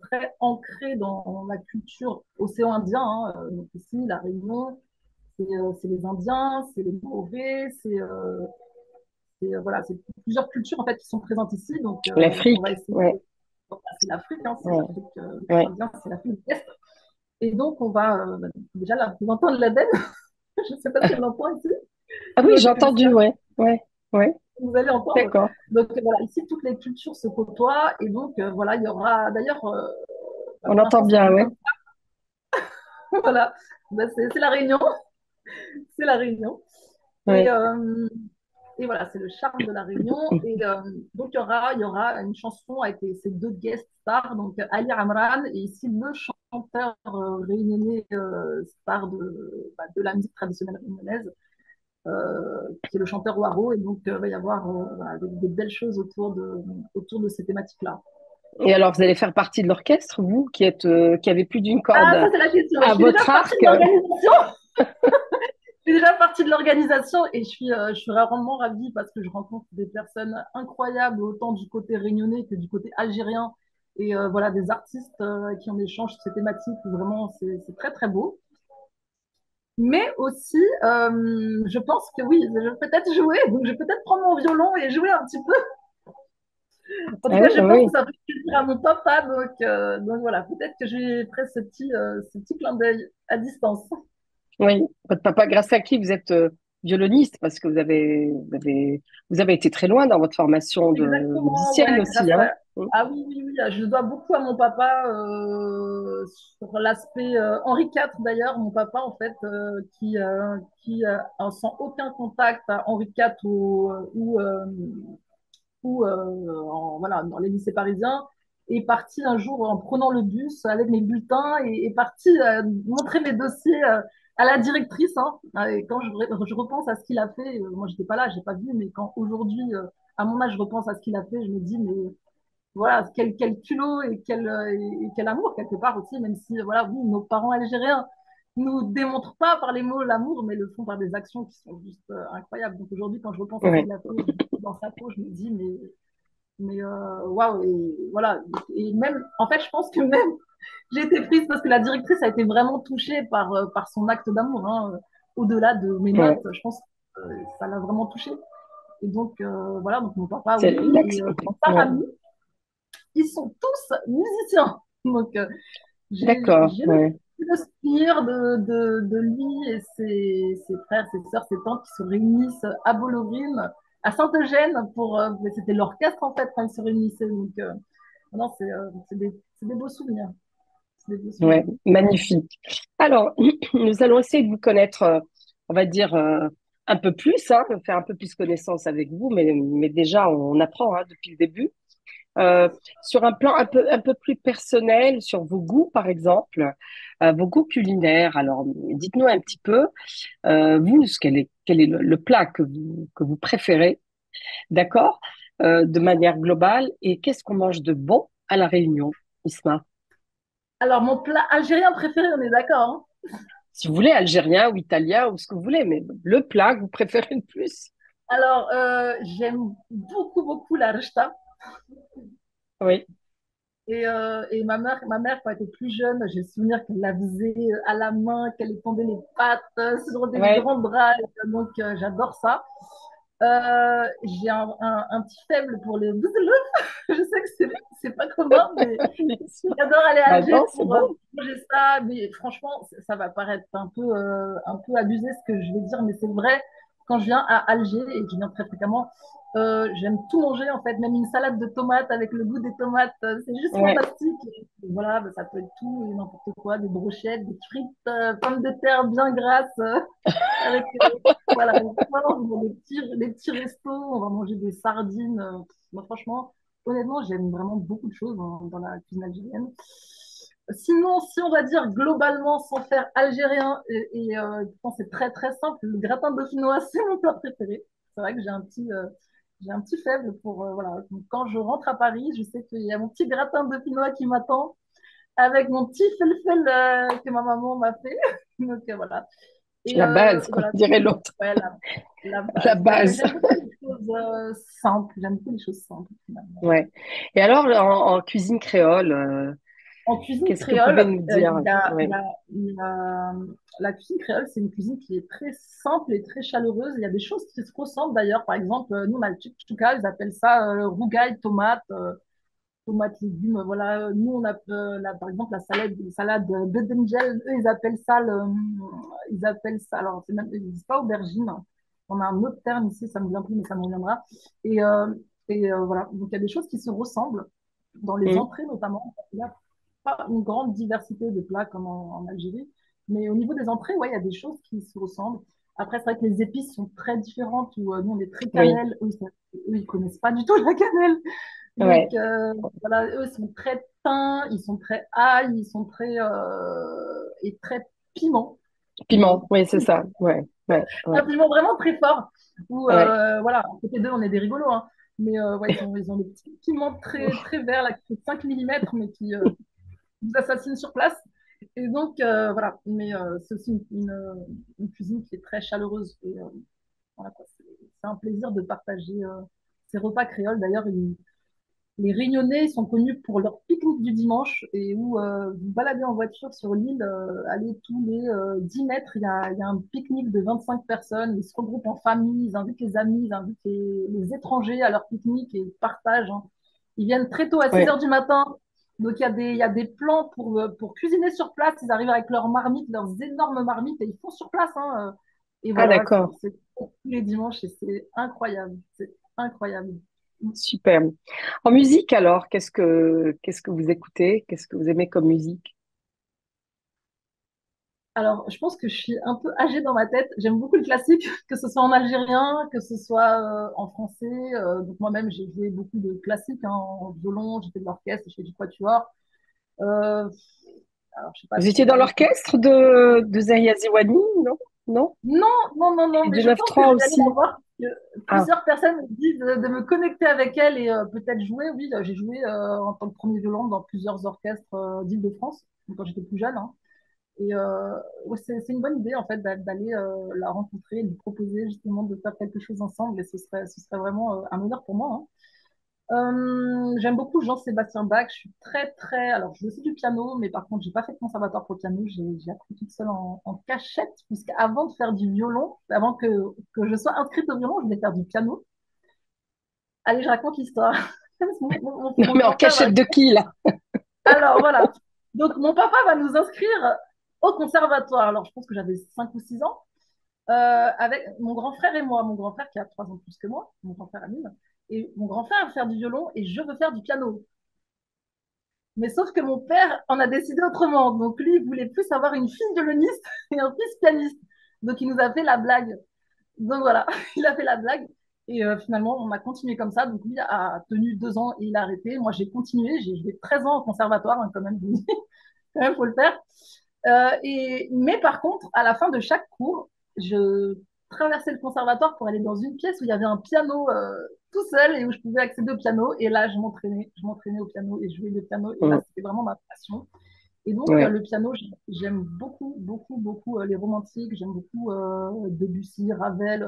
[SPEAKER 2] très ancrée dans la culture océan Indien, hein. Donc ici, la Réunion, c'est les Indiens, c'est les Maoris, voilà, c'est plusieurs cultures en fait qui sont présentes ici. Donc on va
[SPEAKER 1] L'Afrique,
[SPEAKER 2] essayer
[SPEAKER 1] ouais,
[SPEAKER 2] de... C'est l'Afrique, hein, c'est
[SPEAKER 1] ouais,
[SPEAKER 2] l'Afrique
[SPEAKER 1] ouais.
[SPEAKER 2] indienne, c'est l'Afrique de l'Est. Et donc on va déjà là, vous entendez l'Aden, je ne sais pas si on l'entend ici.
[SPEAKER 1] Ah oui,
[SPEAKER 2] Donc
[SPEAKER 1] j'ai entendu, ouais, ouais, ouais,
[SPEAKER 2] vous allez entendre.
[SPEAKER 1] d'accord.
[SPEAKER 2] Donc voilà, ici toutes les cultures se côtoient et donc voilà, il y aura d'ailleurs,
[SPEAKER 1] On
[SPEAKER 2] pour
[SPEAKER 1] entend
[SPEAKER 2] l'instant c'est
[SPEAKER 1] bien,
[SPEAKER 2] prévu
[SPEAKER 1] ouais.
[SPEAKER 2] comme ça. Voilà, ben, c'est la Réunion, c'est la Réunion. Et,
[SPEAKER 1] Ouais.
[SPEAKER 2] euh, et voilà, c'est le charme de la Réunion. Et donc, il y aura une chanson avec ces deux guest stars, donc Ali Amran et ici le chanteur réunionnais star de la musique traditionnelle réunionnaise, qui est le chanteur Waro. Et donc, il va y avoir voilà, des belles choses autour de ces thématiques-là.
[SPEAKER 1] Et alors, vous allez faire partie de l'orchestre, vous, qui avez plus d'une corde
[SPEAKER 2] Ah, ça, c'est la question. Je
[SPEAKER 1] à
[SPEAKER 2] suis déjà
[SPEAKER 1] votre
[SPEAKER 2] partie
[SPEAKER 1] arc.
[SPEAKER 2] de l'organisation. Je suis déjà partie de l'organisation et je suis vraiment ravie parce que je rencontre des personnes incroyables, autant du côté réunionnais que du côté algérien. Et voilà, des artistes qui ont échangé sur ces thématiques où vraiment c'est très très beau. Mais aussi, je pense que oui, je vais peut-être jouer, donc je vais peut-être prendre mon violon et jouer un petit peu. En tout
[SPEAKER 1] Ah
[SPEAKER 2] cas,
[SPEAKER 1] oui,
[SPEAKER 2] je
[SPEAKER 1] ah
[SPEAKER 2] pense que
[SPEAKER 1] oui,
[SPEAKER 2] ça fait plaisir à mon papa, donc voilà, peut-être que je lui ferai ce petit clin d'œil à distance.
[SPEAKER 1] oui. Votre papa, grâce à qui vous êtes violoniste, parce que vous avez été très loin dans votre formation de
[SPEAKER 2] Exactement,
[SPEAKER 1] musicienne
[SPEAKER 2] ouais,
[SPEAKER 1] aussi, hein.
[SPEAKER 2] Ah oui, oui, oui, je dois beaucoup à mon papa sur l'aspect Henri IV d'ailleurs, mon papa en fait, sans aucun contact à Henri IV voilà, dans les lycées parisiens, est parti un jour en prenant le bus avec mes bulletins et est parti montrer mes dossiers à la directrice. Hein. Et quand je repense à ce qu'il a fait, moi j'étais pas là, j'ai pas vu, mais quand aujourd'hui, à mon âge, je repense à ce qu'il a fait, je me dis, mais voilà, quel culot et quel amour quelque part aussi, même si voilà, oui, nos parents algériens nous démontrent pas par les mots l'amour, mais le font par des actions qui sont juste incroyables. Donc aujourd'hui, quand je repense à ce
[SPEAKER 1] Ouais,
[SPEAKER 2] qu'il a fait dans sa peau, je me dis, mais waouh, et voilà. Et même, en fait, je pense que même j'ai été prise parce que la directrice a été vraiment touchée par son acte d'amour, hein, au-delà de mes notes.
[SPEAKER 1] ouais.
[SPEAKER 2] Je pense que ça l'a vraiment touchée. Et donc, voilà, donc mon papa,
[SPEAKER 1] C'est
[SPEAKER 2] oui. Et dans sa
[SPEAKER 1] ouais.
[SPEAKER 2] famille, ils sont tous musiciens. Donc,
[SPEAKER 1] D'accord,
[SPEAKER 2] j'ai
[SPEAKER 1] ouais.
[SPEAKER 2] le souvenir de lui et ses frères, ses sœurs, ses tantes qui se réunissent à Bollorine, à Saint-Eugène, mais c'était l'orchestre en fait quand ils se réunissaient. Donc, non, c'est des beaux souvenirs. C'est des beaux
[SPEAKER 1] Ouais,
[SPEAKER 2] souvenirs.
[SPEAKER 1] magnifique. Alors, nous allons essayer de vous connaître, on va dire, un peu plus, hein, de faire un peu plus connaissance avec vous, mais déjà, on apprend hein, depuis le début. Euh, sur un plan un peu plus personnel, sur vos goûts, par exemple, vos goûts culinaires. Alors, dites-nous un petit peu, vous, quel est le plat que vous préférez, d'accord, de manière globale, et qu'est-ce qu'on mange de bon à La Réunion, Isma?
[SPEAKER 2] Alors, mon plat algérien préféré, on est d'accord,
[SPEAKER 1] Si vous voulez, algérien ou italien ou ce que vous voulez, mais le plat que vous préférez le plus.
[SPEAKER 2] hein. Alors, j'aime beaucoup, beaucoup la rechta.
[SPEAKER 1] Oui,
[SPEAKER 2] Et ma mère, quand elle était plus jeune, j'ai le souvenir qu'elle la faisait à la main, qu'elle étendait les pattes sur des
[SPEAKER 1] ouais,
[SPEAKER 2] grands bras. Donc, j'adore ça. J'ai un petit faible pour les bouzoulouf. Je sais que c'est pas commun, mais
[SPEAKER 1] bien sûr.
[SPEAKER 2] j'adore aller à
[SPEAKER 1] Bah
[SPEAKER 2] Alger
[SPEAKER 1] non, c'est
[SPEAKER 2] pour
[SPEAKER 1] bon.
[SPEAKER 2] manger ça. Mais franchement, ça va paraître un peu abusé ce que je vais dire, mais c'est vrai. Quand je viens à Alger, et que je viens très fréquemment, j'aime tout manger en fait, même une salade de tomates avec le goût des tomates, c'est juste
[SPEAKER 1] Ouais,
[SPEAKER 2] fantastique. Et voilà, bah, ça peut être tout et n'importe quoi, des brochettes, des frites, pommes de terre bien grasses, avec voilà, des petits restos, on va manger des sardines. Moi, franchement, honnêtement, j'aime vraiment beaucoup de choses dans la cuisine algérienne. Sinon, si on va dire globalement, sans faire algérien, je pense que c'est très très simple, le gratin dauphinois, c'est mon plat préféré. C'est vrai que j'ai un petit faible pour, voilà, donc, quand je rentre à Paris, je sais qu'il y a mon petit gratin dauphinois qui m'attend avec mon petit felfel que ma maman m'a fait. Donc voilà. Et
[SPEAKER 1] la base, comme
[SPEAKER 2] voilà,
[SPEAKER 1] dirait l'autre,
[SPEAKER 2] ouais, la
[SPEAKER 1] la
[SPEAKER 2] base. Mais
[SPEAKER 1] base.
[SPEAKER 2] j'aime beaucoup les choses simples. J'aime beaucoup les choses simples, finalement.
[SPEAKER 1] Ouais. Et alors, en cuisine créole,
[SPEAKER 2] En cuisine
[SPEAKER 1] qu'est-ce que vous pouvez
[SPEAKER 2] créole,
[SPEAKER 1] nous dire? Ouais.
[SPEAKER 2] la cuisine créole, c'est une cuisine qui est très simple et très chaleureuse. Il y a des choses qui se ressemblent d'ailleurs. Par exemple, nous, on a le tchouka, ils appellent ça rougail, tomate, tomates, légumes. Voilà. Nous, on a, par exemple, la salade bedengel, eux, ils appellent ça, alors, ils disent pas aubergine. On a un autre terme ici, ça me vient plus, mais ça me reviendra. Et, voilà. Donc, il y a des choses qui se ressemblent dans les
[SPEAKER 1] Mm.
[SPEAKER 2] entrées, notamment. Il y a pas une grande diversité de plats comme en Algérie. Mais au niveau des entrées, ouais, il y a des choses qui se ressemblent. Après, c'est vrai que les épices sont très différentes, où nous, on est très
[SPEAKER 1] Oui,
[SPEAKER 2] cannelle. Eux, ils connaissent pas du tout la cannelle. Donc,
[SPEAKER 1] ouais.
[SPEAKER 2] voilà, eux, ils sont très thym, ils sont très ail, ils sont et très piment.
[SPEAKER 1] Piment, oui, c'est
[SPEAKER 2] Piment.
[SPEAKER 1] ça. Ouais, ouais,
[SPEAKER 2] Un
[SPEAKER 1] ouais,
[SPEAKER 2] piment vraiment très fort. Où,
[SPEAKER 1] ouais.
[SPEAKER 2] voilà, à côté d'eux, on est des rigolos, hein. Mais ouais, ils ont des petits piments très, très verts, là, qui font 5 millimètres, mais qui vous assassinent sur place. Et donc, voilà. Mais c'est aussi une cuisine qui est très chaleureuse. Et voilà, quoi. C'est un plaisir de partager ces repas créoles. D'ailleurs, les Réunionnais sont connus pour leur pique-nique du dimanche et où vous vous baladez en voiture sur l'île, allez tous les 10 mètres, il y a un pique-nique de 25 personnes. Ils se regroupent en famille, ils invitent les amis, ils invitent les étrangers à leur pique-nique et ils partagent. Hein. Ils viennent très tôt, à 6
[SPEAKER 1] Ouais.
[SPEAKER 2] heures du matin. Donc il y a des plans pour cuisiner sur place. Ils arrivent avec leurs marmites, leurs énormes marmites et ils font sur place. Hein. Et
[SPEAKER 1] Ah,
[SPEAKER 2] voilà, c'est
[SPEAKER 1] d'accord.
[SPEAKER 2] c'est tous les dimanches et c'est incroyable. C'est incroyable.
[SPEAKER 1] Super. En musique alors, qu'est-ce que vous écoutez? Qu'est-ce que vous aimez comme musique?
[SPEAKER 2] Alors, je pense que je suis un peu âgée dans ma tête. J'aime beaucoup le classique, que ce soit en algérien, que ce soit en français. Donc moi-même, j'ai joué beaucoup de classiques hein, en violon, j'ai fait de l'orchestre, j'ai fait du quatuor. Euh, alors, je sais pas
[SPEAKER 1] Vous
[SPEAKER 2] si
[SPEAKER 1] étiez
[SPEAKER 2] on
[SPEAKER 1] dans
[SPEAKER 2] va rester.
[SPEAKER 1] l'orchestre de Zahia Ziwani, non? Non?
[SPEAKER 2] Non, non, non, non,
[SPEAKER 1] Et
[SPEAKER 2] mais
[SPEAKER 1] du
[SPEAKER 2] je pense que
[SPEAKER 1] 9-3
[SPEAKER 2] je vais aller la
[SPEAKER 1] aussi?
[SPEAKER 2] voir. Parce que
[SPEAKER 1] Ah,
[SPEAKER 2] plusieurs personnes me disent de me connecter avec elle et peut-être jouer. Oui, j'ai joué en tant que premier violon dans plusieurs orchestres d'Île-de-France, donc quand j'étais plus jeune, hein. Et ouais, c'est une bonne idée en fait d'aller la rencontrer, de lui proposer justement de faire quelque chose ensemble et ce serait vraiment un honneur pour moi, hein. J'aime beaucoup Jean-Sébastien Bach. Je suis très très. Alors, je fais du piano, mais par contre, j'ai pas fait de conservatoire pour le piano. J'ai appris toute seule en cachette, puisqu'avant de faire du violon, avant que je sois inscrite au violon, je voulais faire du piano. Allez, je raconte l'histoire.
[SPEAKER 1] non,
[SPEAKER 2] Mon
[SPEAKER 1] mais en
[SPEAKER 2] grand-père va.
[SPEAKER 1] cachette de qui, là?
[SPEAKER 2] Alors voilà. Donc, mon papa va nous inscrire au conservatoire. Alors, je pense que j'avais 5 ou 6 ans. Avec mon grand frère et moi. Mon grand frère qui a 3 ans de plus que moi, mon grand frère Amine. Et mon grand frère va faire du violon et je veux faire du piano. Mais sauf que mon père en a décidé autrement. Donc lui, il voulait plus avoir une fille violoniste et un fils pianiste. Donc il nous a fait la blague. Donc voilà, il a fait la blague. Et finalement, on a continué comme ça. Donc lui a tenu 2 ans et il a arrêté. Moi, j'ai continué. J'ai joué 13 ans au conservatoire, hein, quand même. Quand même, faut le faire. Mais par contre, à la fin de chaque cours, je traversais le conservatoire pour aller dans une pièce où il y avait un piano tout seul et où je pouvais accéder au piano. Et là, je m'entraînais au piano et je jouais le piano. Et là,
[SPEAKER 1] Mm,
[SPEAKER 2] c'était vraiment ma passion. Et donc,
[SPEAKER 1] ouais,
[SPEAKER 2] le piano, j'aime beaucoup, beaucoup, beaucoup les romantiques. J'aime beaucoup Debussy, Ravel.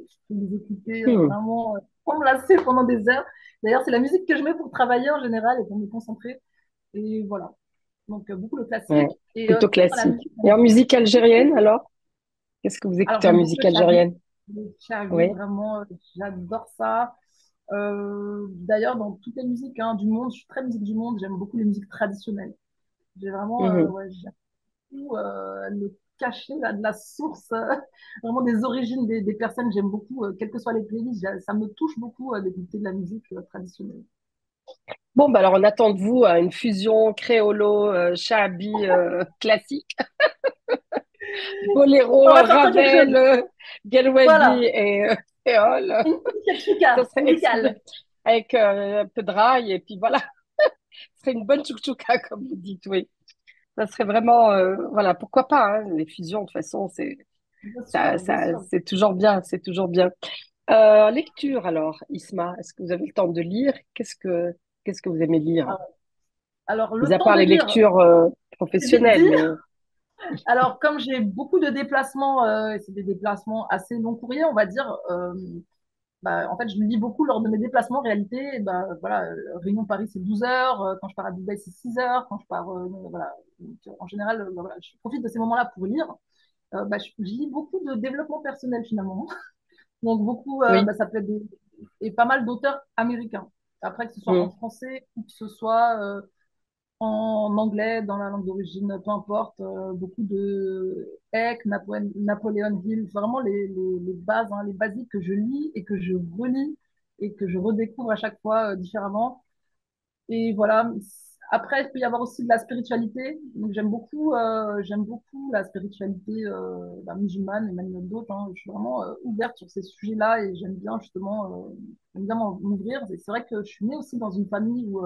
[SPEAKER 2] Je peux les écouter
[SPEAKER 1] mm,
[SPEAKER 2] vraiment sans me lasser pendant des heures. D'ailleurs, c'est la musique que je mets pour travailler en général et pour me concentrer. Et voilà. Donc, beaucoup le
[SPEAKER 1] ouais,
[SPEAKER 2] classique. Et
[SPEAKER 1] plutôt
[SPEAKER 2] sinon, dans la
[SPEAKER 1] classique.
[SPEAKER 2] musique,
[SPEAKER 1] Et en musique algérienne,
[SPEAKER 2] beaucoup.
[SPEAKER 1] alors? Qu'est-ce que vous
[SPEAKER 2] Alors,
[SPEAKER 1] écoutez en
[SPEAKER 2] j'aime beaucoup
[SPEAKER 1] musique
[SPEAKER 2] le Chagui.
[SPEAKER 1] algérienne?
[SPEAKER 2] Le Chagui,
[SPEAKER 1] Oui.
[SPEAKER 2] vraiment, j'adore ça. D'ailleurs, dans toutes les musiques hein, du monde, je suis très musique du monde, j'aime beaucoup les musiques traditionnelles. J'ai vraiment,
[SPEAKER 1] Mhm.
[SPEAKER 2] ouais, j'aime beaucoup le cachet là, de la source, vraiment des origines des personnes. J'aime beaucoup, quelles que soient les playlists, ça me touche beaucoup d'écouter de la musique traditionnelle.
[SPEAKER 1] Bon, bah alors on attend de vous une fusion créolo-shabi classique, boléro,
[SPEAKER 2] On va sortir quelque
[SPEAKER 1] Ravel,
[SPEAKER 2] chose.
[SPEAKER 1] Gelwedi
[SPEAKER 2] Voilà,
[SPEAKER 1] et créole.
[SPEAKER 2] une petite
[SPEAKER 1] Ça
[SPEAKER 2] chouka
[SPEAKER 1] serait
[SPEAKER 2] musicale.
[SPEAKER 1] avec un peu de rail et puis voilà, ce serait une bonne chouchouka comme vous dites, oui. Ça serait vraiment, voilà, pourquoi pas, hein, les fusions de toute façon,
[SPEAKER 2] Bien sûr, bien sûr.
[SPEAKER 1] c'est toujours bien, c'est toujours bien. Lecture alors, Isma, est-ce que vous avez le temps de lire? Qu'est-ce que vous aimez lire?
[SPEAKER 2] Alors,
[SPEAKER 1] Mis
[SPEAKER 2] le
[SPEAKER 1] à
[SPEAKER 2] temps
[SPEAKER 1] part
[SPEAKER 2] de
[SPEAKER 1] les
[SPEAKER 2] lire,
[SPEAKER 1] lectures
[SPEAKER 2] c'est vite
[SPEAKER 1] professionnelles,
[SPEAKER 2] dit.
[SPEAKER 1] mais
[SPEAKER 2] Alors, comme j'ai beaucoup de déplacements, et c'est des déplacements assez long courrier, on va dire, bah, en fait, je lis beaucoup lors de mes déplacements. En réalité, bah, voilà, Réunion Paris, c'est 12 heures. Quand je pars à Dubaï, c'est 6 heures. Quand je pars, voilà. Donc, en général, bah, voilà, je profite de ces moments-là pour lire. Bah, je lis beaucoup de développement personnel finalement. Donc, beaucoup,
[SPEAKER 1] oui.
[SPEAKER 2] bah, ça peut être et pas mal d'auteurs américains. Après, que ce soit en
[SPEAKER 1] Mm.
[SPEAKER 2] français ou que ce soit en anglais, dans la langue d'origine, peu importe, beaucoup de Eck, Napoléon Hill, vraiment les bases, hein, les basiques que je lis et que je relis et que je redécouvre à chaque fois différemment. Et voilà. Après, il peut y avoir aussi de la spiritualité. Donc, j'aime beaucoup la spiritualité bah, musulmane et même d'autres, hein. Je suis vraiment ouverte sur ces sujets-là et j'aime bien m'ouvrir. Et c'est vrai que je suis née aussi dans une famille où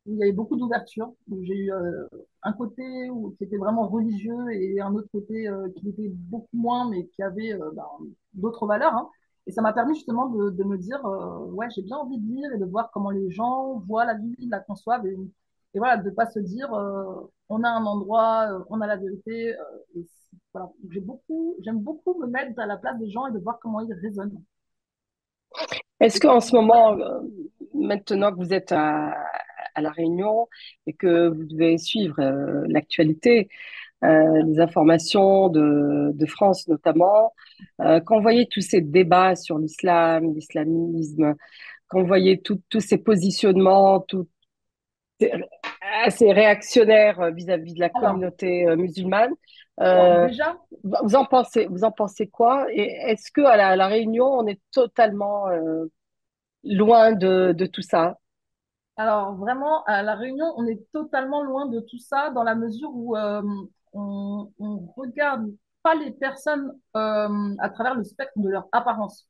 [SPEAKER 2] il y avait beaucoup d'ouverture. Donc, j'ai eu un côté qui était vraiment religieux et un autre côté qui était beaucoup moins, mais qui avait ben, d'autres valeurs, hein. Et ça m'a permis justement de me dire, ouais, j'ai bien envie de lire et de voir comment les gens voient la vie, la conçoivent. Et voilà, de ne pas se dire, on a un endroit, on a la vérité. Voilà. Donc, j'aime beaucoup me mettre à la place des gens et de voir comment ils raisonnent.
[SPEAKER 1] Est-ce
[SPEAKER 2] Et toi,
[SPEAKER 1] qu'en ce moment, maintenant que vous êtes à La Réunion et que vous devez suivre l'actualité, les informations de France notamment, quand vous voyez tous ces débats sur l'islam, l'islamisme, quand vous voyez tous ces positionnements, tout c'est assez réactionnaire vis-à-vis de la
[SPEAKER 2] alors,
[SPEAKER 1] communauté musulmane,
[SPEAKER 2] alors
[SPEAKER 1] euh,
[SPEAKER 2] déjà,
[SPEAKER 1] vous en pensez quoi? Et est-ce que à la Réunion, on est totalement loin de tout ça?
[SPEAKER 2] Alors vraiment, à La Réunion, on est totalement loin de tout ça dans la mesure où on regarde pas les personnes à travers le spectre de leur apparence.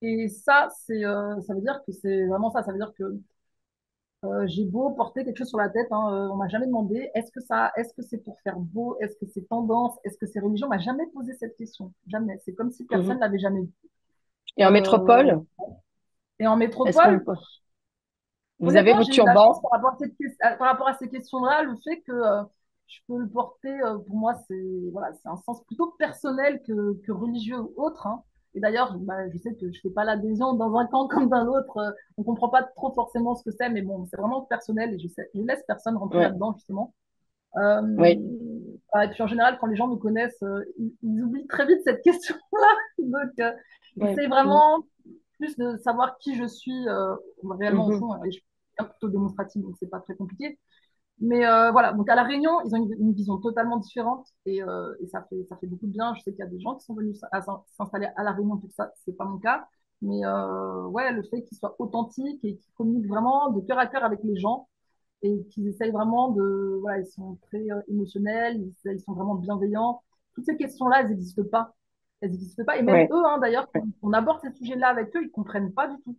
[SPEAKER 2] Et ça, ça veut dire que c'est vraiment ça. Ça veut dire que j'ai beau porter quelque chose sur la tête, hein, on m'a jamais demandé est-ce que c'est pour faire beau, est-ce que c'est tendance, est-ce que c'est religion, on m'a jamais posé cette question, jamais. C'est comme si
[SPEAKER 1] Mhm.
[SPEAKER 2] personne l'avait jamais vu.
[SPEAKER 1] Et en
[SPEAKER 2] Euh,
[SPEAKER 1] métropole,
[SPEAKER 2] et en
[SPEAKER 1] est-ce qu'on
[SPEAKER 2] métropole,
[SPEAKER 1] vous avez
[SPEAKER 2] honnêtement,
[SPEAKER 1] vos
[SPEAKER 2] j'ai eu de la chance
[SPEAKER 1] turbans?
[SPEAKER 2] par rapport à ces questions-là, le fait que je peux le porter, pour moi, c'est un sens plutôt personnel que religieux ou autre, hein. Et d'ailleurs, bah, je sais que je fais pas l'adhésion dans un camp comme dans l'autre. On comprend pas trop forcément ce que c'est, mais bon, c'est vraiment personnel et je laisse personne rentrer
[SPEAKER 1] Ouais,
[SPEAKER 2] là-dedans, justement. Euh,
[SPEAKER 1] oui,
[SPEAKER 2] et puis en général, quand les gens me connaissent, ils oublient très vite cette question-là. Donc, ils
[SPEAKER 1] ouais.
[SPEAKER 2] essayent
[SPEAKER 1] Mhm.
[SPEAKER 2] vraiment plus de savoir qui je suis réellement au
[SPEAKER 1] Mhm.
[SPEAKER 2] fond. Et je suis plutôt démonstrative, donc c'est pas très compliqué. Mais voilà, donc à La Réunion, ils ont une vision totalement différente et ça fait beaucoup de bien. Je sais qu'il y a des gens qui sont venus s'installer à La Réunion pour ça, c'est pas mon cas. Mais ouais, le fait qu'ils soient authentiques et qu'ils communiquent vraiment de cœur à cœur avec les gens et qu'ils essayent vraiment de. Voilà, ils sont très émotionnels, ils sont vraiment bienveillants. Toutes ces questions-là, elles n'existent pas. Elles n'existent pas. Et même
[SPEAKER 1] Ouais,
[SPEAKER 2] eux, hein, d'ailleurs,
[SPEAKER 1] ouais.
[SPEAKER 2] quand on aborde ces sujets-là avec eux, ils comprennent pas du tout.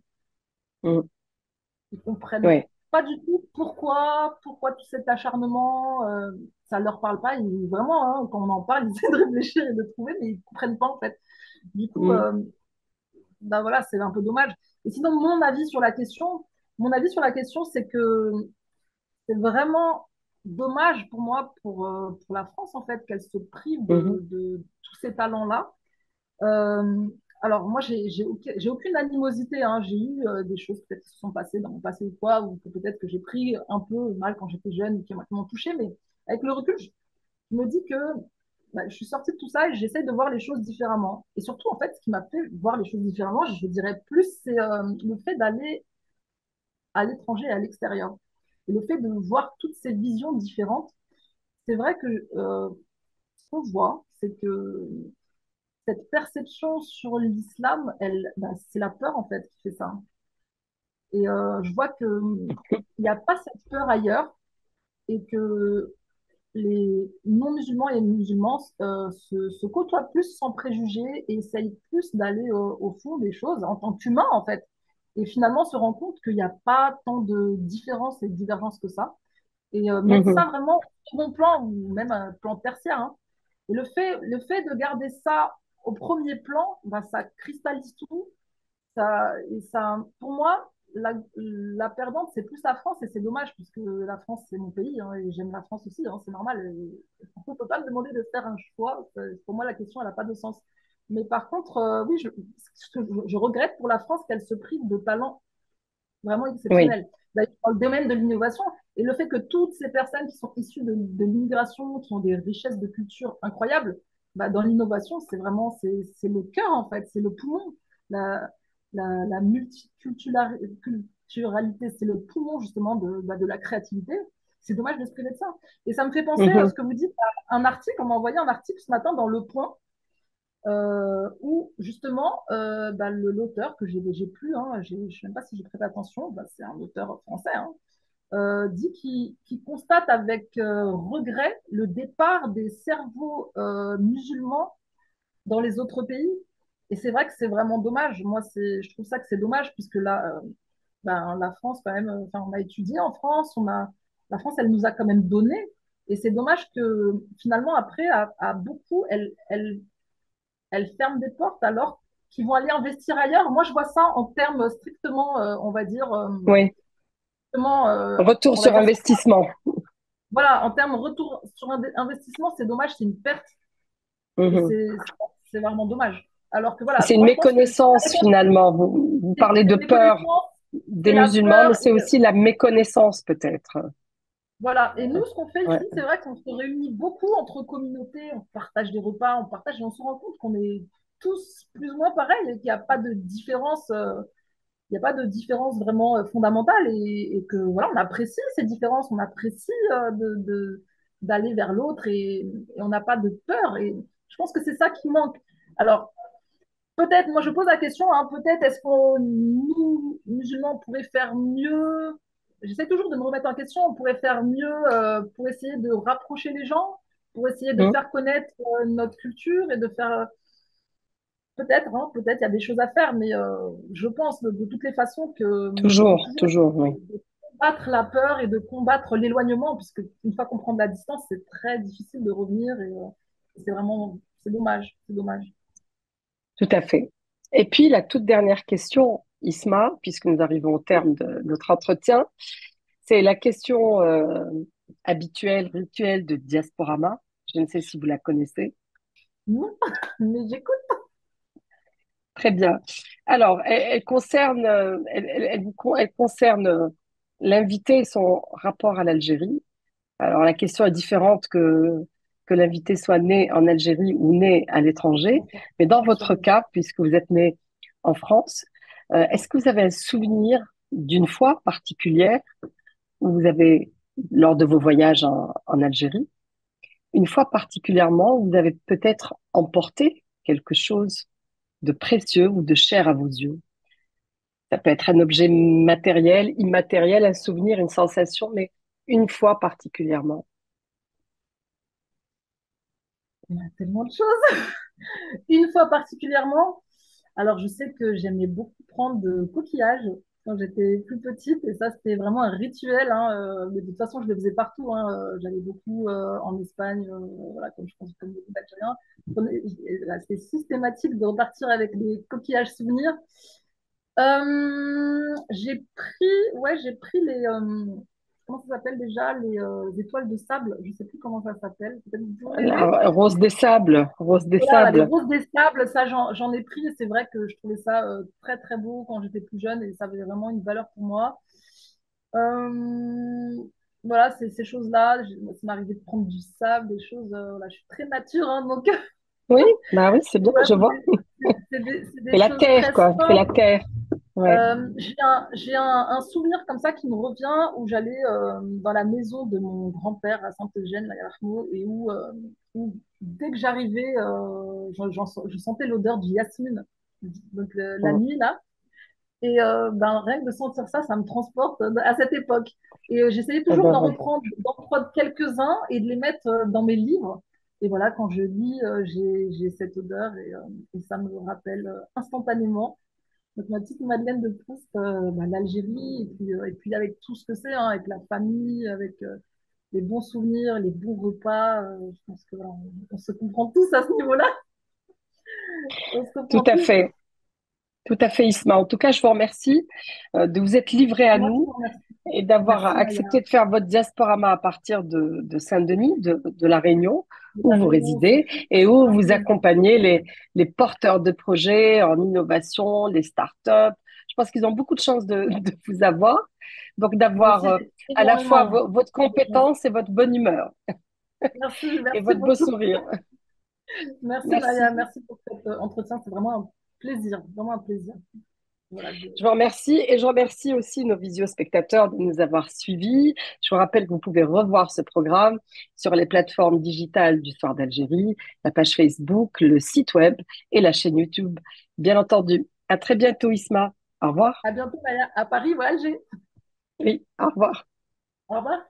[SPEAKER 1] Mhm.
[SPEAKER 2] Ils comprennent
[SPEAKER 1] Ouais.
[SPEAKER 2] pas du tout pourquoi tout cet acharnement, ça leur parle pas. Vraiment, hein, quand on en parle, ils essaient de réfléchir et de trouver, mais ils comprennent pas en fait. Du coup,
[SPEAKER 1] Mhm.
[SPEAKER 2] bah voilà, c'est un peu dommage. Et sinon, mon avis sur la question, c'est que c'est vraiment dommage pour moi, pour la France en fait, qu'elle se prive
[SPEAKER 1] Mhm.
[SPEAKER 2] de tous ces talents-là. Euh, alors, moi, j'ai aucune animosité, hein. J'ai eu des choses peut-être qui se sont passées dans mon passé ou quoi, ou que peut-être que j'ai pris un peu mal quand j'étais jeune, qui m'ont touché, mais avec le recul, je me dis que bah, je suis sortie de tout ça et j'essaie de voir les choses différemment. Et surtout, en fait, ce qui m'a fait voir les choses différemment, je dirais plus, c'est le fait d'aller à l'étranger et à l'extérieur. Et le fait de voir toutes ces visions différentes, c'est vrai que ce qu'on voit, c'est que cette perception sur l'islam, bah, c'est la peur en fait qui fait ça. Et je vois que il n'y a pas cette peur ailleurs et que les non-musulmans et les musulmans se côtoient plus sans préjugés et essayent plus d'aller au fond des choses en tant qu'humains en fait. Et finalement se rend compte qu'il n'y a pas tant de différences et de divergences que ça. Et mettre
[SPEAKER 1] Mhm.
[SPEAKER 2] ça vraiment au second plan ou même un plan tertiaire, hein. Et le fait de garder ça au premier plan, bah, ça cristallise tout. Et ça, pour moi, la perdante, c'est plus la France et c'est dommage puisque la France, c'est mon pays, hein, et j'aime la France aussi, hein, c'est normal. On ne peut pas me demander de faire un choix. Pour moi, la question, elle n'a pas de sens. Mais par contre, oui, je regrette pour la France qu'elle se prive de talents vraiment
[SPEAKER 1] Oui.
[SPEAKER 2] exceptionnel. D'ailleurs, dans le domaine de l'innovation, et le fait que toutes ces personnes qui sont issues de l'immigration, qui ont des richesses de culture incroyables, bah, dans l'innovation, c'est le cœur, en fait, c'est le poumon. La, la multiculturalité, c'est le poumon, justement, bah, de la créativité. C'est dommage de se priver de ça. Et ça me fait penser à ce
[SPEAKER 1] Mhm.
[SPEAKER 2] que vous dites, à un article, on m'a envoyé un article ce matin dans Le Point, où justement bah, l'auteur que j'ai plus, hein, je ne sais même pas si j'ai prêté attention, bah, c'est un auteur français, hein, dit qu'il constate avec regret le départ des cerveaux musulmans dans les autres pays. Et c'est vrai que c'est vraiment dommage. Moi, je trouve ça que c'est dommage puisque là, ben, la France, quand même, enfin, on a étudié en France, la France, elle nous a quand même donné. Et c'est dommage que finalement, après, à beaucoup, elles ferment des portes alors qu'ils vont aller investir ailleurs. Moi, je vois ça en termes strictement, on va dire,
[SPEAKER 1] Oui.
[SPEAKER 2] strictement,
[SPEAKER 1] Retour
[SPEAKER 2] on va
[SPEAKER 1] sur
[SPEAKER 2] dire,
[SPEAKER 1] investissement.
[SPEAKER 2] voilà, en termes retour sur investissement, c'est dommage, c'est une perte et
[SPEAKER 1] Mhm.
[SPEAKER 2] c'est vraiment dommage. Alors que voilà,
[SPEAKER 1] C'est une
[SPEAKER 2] moi, je pense que
[SPEAKER 1] méconnaissance finalement. Vous parlez
[SPEAKER 2] c'est
[SPEAKER 1] de
[SPEAKER 2] une
[SPEAKER 1] peur
[SPEAKER 2] méconnaissance,
[SPEAKER 1] des
[SPEAKER 2] c'est la
[SPEAKER 1] musulmans, mais
[SPEAKER 2] peur.
[SPEAKER 1] c'est aussi la méconnaissance peut-être.
[SPEAKER 2] Voilà. Et nous, ce qu'on fait
[SPEAKER 1] Ouais.
[SPEAKER 2] ici, c'est vrai qu'on se réunit beaucoup entre communautés, on partage des repas, on partage et on se rend compte qu'on est tous plus ou moins pareils et qu'il n'y a pas de différence. Il n'y a pas de différence vraiment fondamentale et que voilà, on apprécie ces différences, on apprécie d'aller vers l'autre et on n'a pas de peur. Et je pense que c'est ça qui manque. Alors, peut-être, moi je pose la question, hein, peut-être est-ce qu'on, nous, musulmans, pourrait faire mieux? J'essaie toujours de me remettre en question, on pourrait faire mieux pour essayer de rapprocher les gens, pour essayer de
[SPEAKER 1] Hmm.
[SPEAKER 2] faire connaître notre culture et de faire, peut-être, hein, peut-être il y a des choses à faire, mais je pense de toutes les façons qu'il faut
[SPEAKER 1] Toujours,
[SPEAKER 2] toujours essayer
[SPEAKER 1] toujours, oui.
[SPEAKER 2] de combattre la peur et de combattre l'éloignement, puisque une fois qu'on prend de la distance, c'est très difficile de revenir et c'est vraiment, c'est dommage, c'est dommage.
[SPEAKER 1] Tout à fait. Et puis, la toute dernière question, Isma, puisque nous arrivons au terme de notre entretien, c'est la question habituelle, rituelle de Diasporama. Je ne sais si vous la connaissez.
[SPEAKER 2] Non, mais j'écoute.
[SPEAKER 1] Très bien. Alors, elle concerne, elle concerne l'invité et son rapport à l'Algérie. Alors, la question est différente que l'invité soit né en Algérie ou né à l'étranger. Mais dans
[SPEAKER 2] Bien sûr,
[SPEAKER 1] votre
[SPEAKER 2] bien sûr.
[SPEAKER 1] cas, puisque vous êtes né en France, est-ce que vous avez un souvenir d'une fois particulière où vous avez, lors de vos voyages en Algérie, une fois particulièrement où vous avez peut-être emporté quelque chose de précieux ou de cher à vos yeux? Ça peut être un objet matériel, immatériel, un souvenir, une sensation, mais une fois particulièrement.
[SPEAKER 2] Il y a tellement de choses. Une fois particulièrement, alors je sais que j'aimais beaucoup prendre de coquillages quand j'étais plus petite et ça c'était vraiment un rituel, hein, mais de toute façon je le faisais partout, hein, j'allais beaucoup en Espagne, voilà, comme je pense comme beaucoup d'Algériens. C'était systématique de repartir avec des coquillages souvenirs. J'ai pris les, comment ça s'appelle déjà, les étoiles de sable, je sais plus comment ça s'appelle, peut-être vous pouvez m'aider?
[SPEAKER 1] La rose des sables, rose des
[SPEAKER 2] Voilà, les
[SPEAKER 1] sables.
[SPEAKER 2] roses des sables, ça j'en ai pris et c'est vrai que je trouvais ça très très beau quand j'étais plus jeune et ça avait vraiment une valeur pour moi. Euh, voilà, ces choses-là, moi, ça m'arrivait de prendre du sable, des choses, voilà, je suis très nature, hein, donc
[SPEAKER 1] Oui, bah oui, c'est bien,
[SPEAKER 2] ouais,
[SPEAKER 1] je vois.
[SPEAKER 2] c'est
[SPEAKER 1] C'est
[SPEAKER 2] des
[SPEAKER 1] la
[SPEAKER 2] choses
[SPEAKER 1] terre,
[SPEAKER 2] très
[SPEAKER 1] quoi. C'est la
[SPEAKER 2] simples.
[SPEAKER 1] terre. Ouais.
[SPEAKER 2] J'ai un souvenir comme ça qui me revient où j'allais dans la maison de mon grand-père à Saint-Eugène, là, et où dès que j'arrivais, je sentais l'odeur du yasmine, donc la
[SPEAKER 1] Mm.
[SPEAKER 2] nuit là. Et ben, rien que de sentir ça, ça me transporte à cette époque. Et j'essayais
[SPEAKER 1] Ah
[SPEAKER 2] toujours
[SPEAKER 1] ben voilà.
[SPEAKER 2] d'en prendre quelques-uns et de les mettre dans mes livres. Et voilà, quand je lis, j'ai cette odeur et ça me rappelle instantanément. Donc, ma petite Madeleine de Proust, bah, l'Algérie, et puis avec tout ce que c'est, hein, avec la famille, avec les bons souvenirs, les bons repas. Je pense que voilà, on se comprend tous à ce niveau-là. On se
[SPEAKER 1] Tout
[SPEAKER 2] comprend
[SPEAKER 1] à
[SPEAKER 2] tous.
[SPEAKER 1] fait. Tout à fait, Isma. En tout cas, je vous remercie de vous être livré à
[SPEAKER 2] Moi, je
[SPEAKER 1] nous
[SPEAKER 2] vous remercie.
[SPEAKER 1] et d'avoir
[SPEAKER 2] Merci, Maya.
[SPEAKER 1] accepté de faire votre diasporama à partir de Saint-Denis, de La Réunion,
[SPEAKER 2] De
[SPEAKER 1] où
[SPEAKER 2] la
[SPEAKER 1] vous
[SPEAKER 2] Réunion, c'est
[SPEAKER 1] résidez et où
[SPEAKER 2] un
[SPEAKER 1] vous
[SPEAKER 2] plaisir.
[SPEAKER 1] accompagnez les porteurs de projets en innovation, les startups. Je pense qu'ils ont beaucoup de chance de vous avoir. Donc,
[SPEAKER 2] Moi
[SPEAKER 1] d'avoir
[SPEAKER 2] aussi, j'ai
[SPEAKER 1] à la fois
[SPEAKER 2] énormément
[SPEAKER 1] votre
[SPEAKER 2] de chance.
[SPEAKER 1] compétence et votre bonne humeur
[SPEAKER 2] Merci,
[SPEAKER 1] et
[SPEAKER 2] merci
[SPEAKER 1] votre beau
[SPEAKER 2] beaucoup.
[SPEAKER 1] sourire.
[SPEAKER 2] Merci, Maya.
[SPEAKER 1] Merci.
[SPEAKER 2] Merci pour cet entretien. C'est vraiment un plaisir, vraiment un plaisir. Voilà,
[SPEAKER 1] Je vous remercie et je remercie aussi nos visio-spectateurs de nous avoir suivis. Je vous rappelle que vous pouvez revoir ce programme sur les plateformes digitales du Soir d'Algérie, la page Facebook, le site web et la chaîne YouTube. Bien entendu. À très bientôt, Isma. Au revoir.
[SPEAKER 2] à bientôt, Maya. À Paris ou à Alger.
[SPEAKER 1] Oui, au revoir.
[SPEAKER 2] Au revoir.